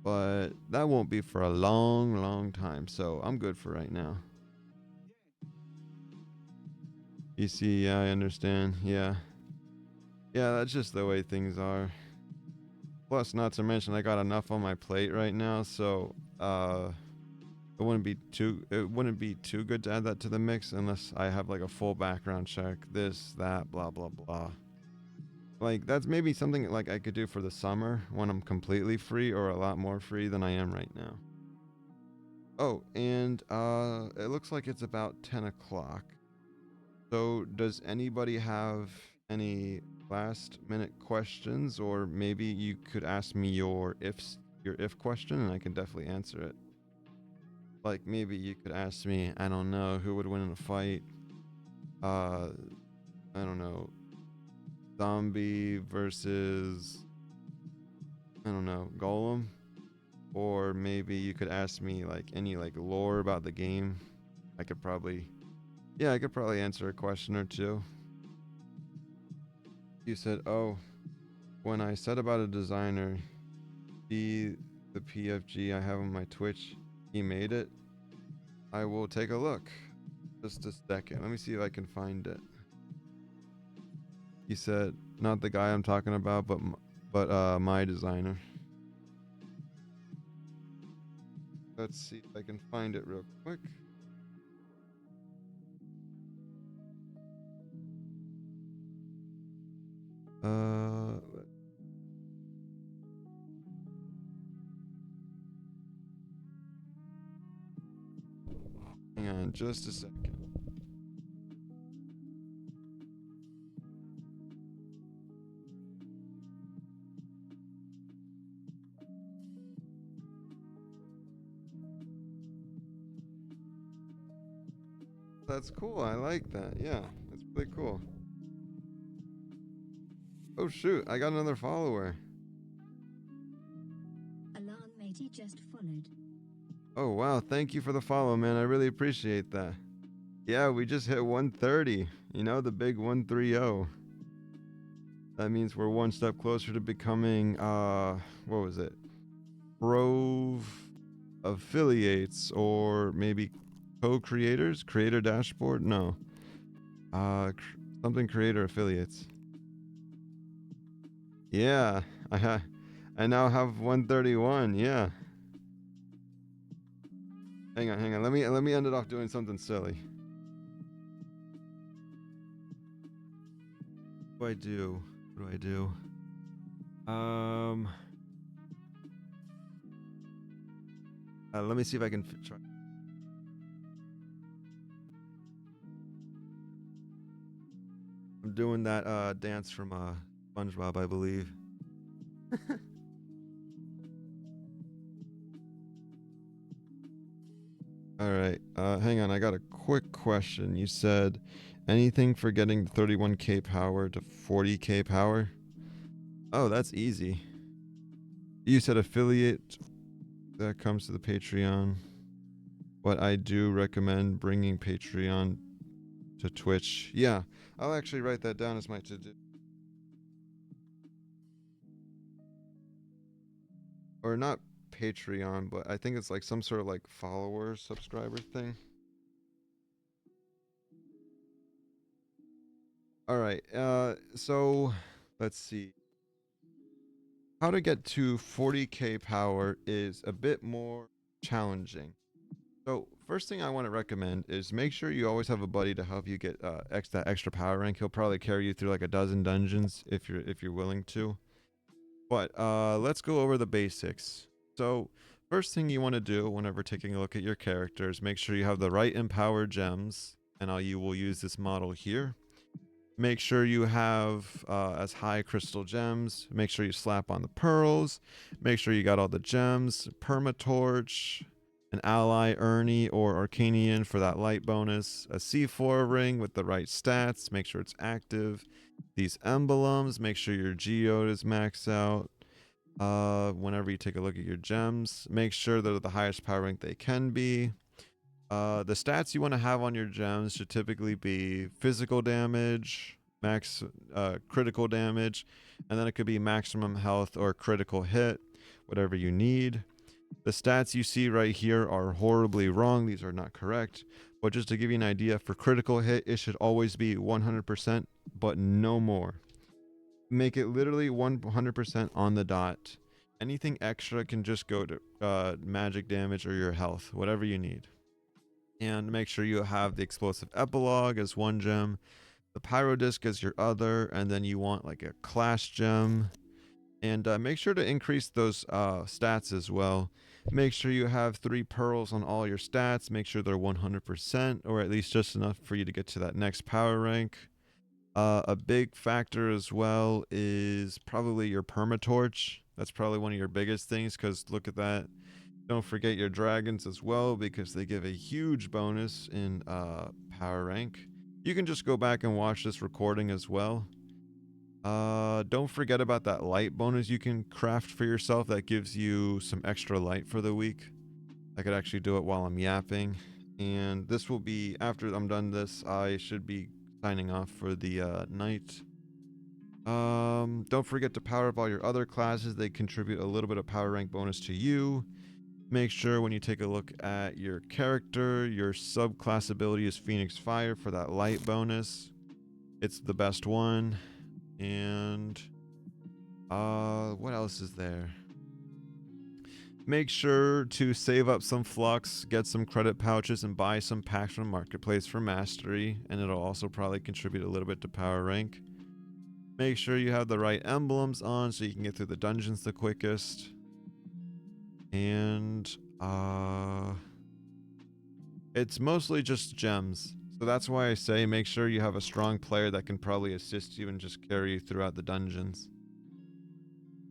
but that won't be for a long time, so I'm good for right now. You see, yeah, I understand. Yeah, that's just the way things are. Plus, not to mention, I got enough on my plate right now, so it wouldn't be too good to add that to the mix unless I have like a full background check, this, that, blah blah blah. Like, that's maybe something like I could do for the summer when I'm completely free, or a lot more free than I am right now. Oh, and it looks like it's about 10 o'clock. So does anybody have any last minute questions, or maybe you could ask me your if question and I can definitely answer it. Like, maybe you could ask me, I don't know, who would win in a fight? I don't know, zombie versus, I don't know, golem. Or maybe you could ask me like any like lore about the game. I could probably answer a question or two. You said, "Oh, when I said about a designer, see the PFG I have on my Twitch, he made it." I will take a look. Just a second. Let me see if I can find it. He said, "Not the guy I'm talking about, but my designer." Let's see if I can find it real quick. Hang on on just a second. That's cool. I like that. Yeah, that's really cool. Oh shoot, I got another follower. Alan matey just followed. Oh wow, thank you for the follow, man. I really appreciate that. Yeah, we just hit 130. You know, the big 130. That means we're one step closer to becoming what was it? Trove affiliates, or maybe co-creators, creator dashboard? No. Something creator affiliates. Yeah, I now have 131. Yeah. Hang on. Let me end it off doing something silly. What do I do? Let me see if I can try. I'm doing that dance from SpongeBob, I believe. All right. Hang on. I got a quick question. You said anything for getting 31k power to 40k power? Oh, that's easy. You said affiliate that comes to the Patreon. But I do recommend bringing Patreon to Twitch. Yeah, I'll actually write that down as my to-do. Or not Patreon, but I think it's like some sort of like follower subscriber thing. All right. So let's see. How to get to 40k power is a bit more challenging. So first thing I want to recommend is make sure you always have a buddy to help you get that extra power rank. He'll probably carry you through like a dozen dungeons if you're willing to. But let's go over the basics. So first thing you want to do whenever taking a look at your characters, make sure you have the right empowered gems, and you will use this model here. Make sure you have as high crystal gems. Make sure you slap on the pearls. Make sure you got all the gems. Permatorch, an ally Ernie or Arcanian for that light bonus. A C4 ring with the right stats. Make sure it's active. These emblems. Make sure your geode is maxed out. Whenever you take a look at your gems, make sure they're the highest power rank they can be. The stats you want to have on your gems should typically be physical damage, max critical damage, and then it could be maximum health or critical hit, whatever you need. The stats you see right here are horribly wrong. These are not correct. But just to give you an idea, for critical hit, it should always be 100%, but no more. Make it literally 100% on the dot. Anything extra can just go to magic damage or your health, whatever you need. And make sure you have the explosive epilogue as one gem, the pyro disc as your other, and then you want like a clash gem. And make sure to increase those stats as well. Make sure you have 3 pearls on all your stats. Make sure they're 100%, or at least just enough for you to get to that next power rank. A big factor as well is probably your permatorch. That's probably one of your biggest things, because look at that. Don't forget your dragons as well, because they give a huge bonus in power rank. You can just go back and watch this recording as well. Don't forget about that light bonus you can craft for yourself that gives you some extra light for the week. I could actually do it while I'm yapping. And this will be, after I'm done this, I should be signing off for the night. Don't forget to power up all your other classes. They contribute a little bit of power rank bonus to you. Make sure when you take a look at your character, your subclass ability is Phoenix Fire for that light bonus. It's the best one. And what else is there? Make sure to save up some flux, get some credit pouches, and buy some packs from Marketplace for Mastery, and it'll also probably contribute a little bit to power rank. Make sure you have the right emblems on so you can get through the dungeons the quickest. And It's mostly just gems. So that's why I say make sure you have a strong player that can probably assist you and just carry you throughout the dungeons.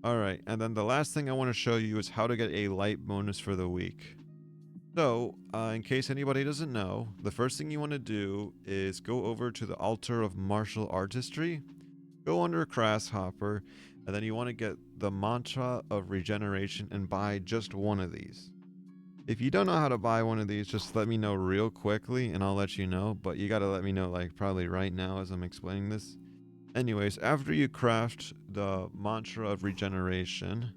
Alright, and then the last thing I want to show you is how to get a light bonus for the week. So, in case anybody doesn't know, the first thing you want to do is go over to the altar of martial artistry, go under Grasshopper, and then you want to get the mantra of regeneration and buy just one of these. If you don't know how to buy one of these, just let me know real quickly and I'll let you know, but you gotta let me know like probably right now as I'm explaining this. Anyways, after you craft the mantra of regeneration,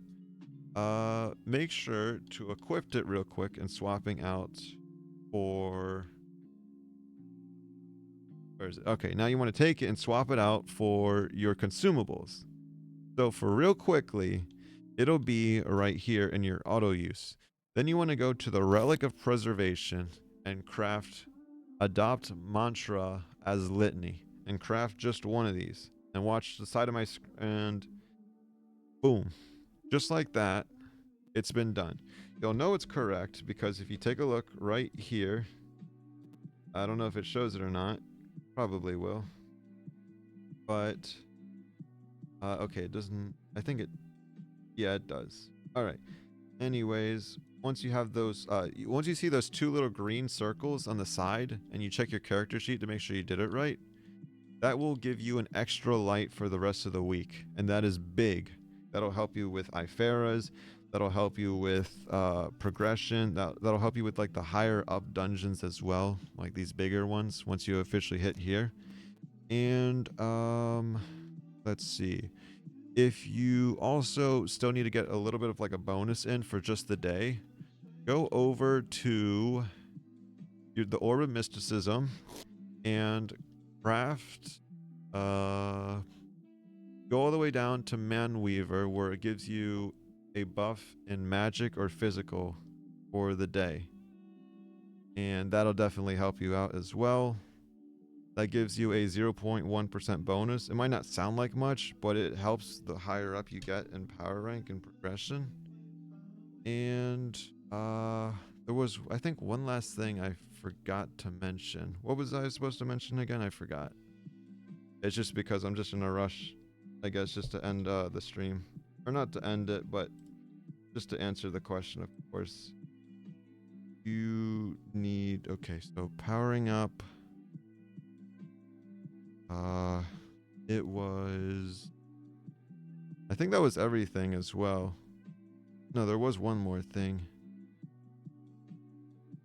make sure to equip it real quick and swapping out for... Where is it? Okay, now you want to take it and swap it out for your consumables. So for real quickly, it'll be right here in your auto use. Then you want to go to the Relic of Preservation and craft Adopt Mantra as Litany and craft just one of these. And watch the side of my screen and boom. Just like that, it's been done. You'll know it's correct because if you take a look right here, I don't know if it shows it or not. Probably will. But, okay, it doesn't, I think it, yeah, it does. All right. Anyways, once you have those, once you see those two little green circles on the side and you check your character sheet to make sure you did it right, that will give you an extra light for the rest of the week. And that is big. That'll help you with Iferas. That'll help you with progression. That'll help you with like the higher up dungeons as well, like these bigger ones once you officially hit here. And let's see. If you also still need to get a little bit of like a bonus in for just the day, go over to the Orb of Mysticism and craft, go all the way down to Manweaver where it gives you a buff in magic or physical for the day. And that'll definitely help you out as well. That gives you a 0.1% bonus. It might not sound like much, but it helps the higher up you get in power rank and progression. And there was, I think, one last thing I forgot to mention. What was I supposed to mention again? I forgot. It's just because I'm just in a rush, I guess, just to end the stream. Or not to end it, but just to answer the question, of course. You need, okay, so powering up. It was, I think that was everything as well. No, there was one more thing.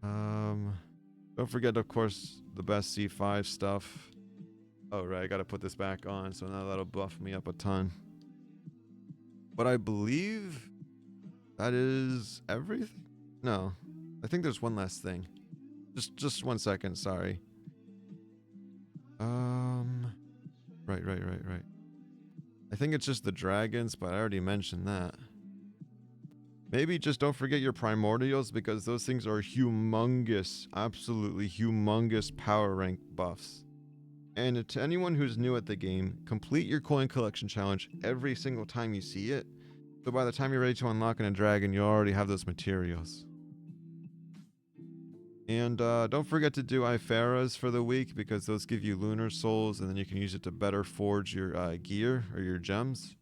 Don't forget, of course, the best C5 stuff. Oh, right, I gotta put this back on, so now that'll buff me up a ton. But I believe that is everything? No, I think there's one last thing. Just 1 second, sorry. Right. I think it's just the dragons, but I already mentioned that. Maybe just don't forget your primordials because those things are humongous, absolutely humongous power rank buffs. And to anyone who's new at the game, complete your coin collection challenge every single time you see it. So by the time you're ready to unlock a dragon, you already have those materials. And don't forget to do Iferas for the week because those give you lunar souls and then you can use it to better forge your gear or your gems.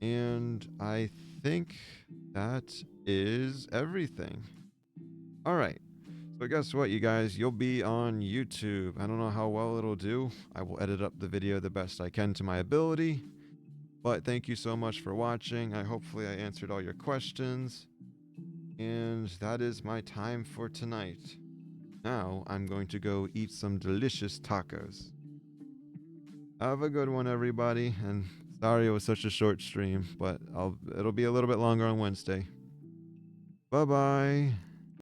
And I think that is everything. All right. So guess what, you guys? You'll be on YouTube. I don't know how well it'll do. I will edit up the video the best I can to my ability. But thank you so much for watching. Hopefully I answered all your questions. And that is my time for tonight. Now I'm going to go eat some delicious tacos. Have a good one, everybody. And sorry it was such a short stream, but it'll be a little bit longer on Wednesday. Bye-bye.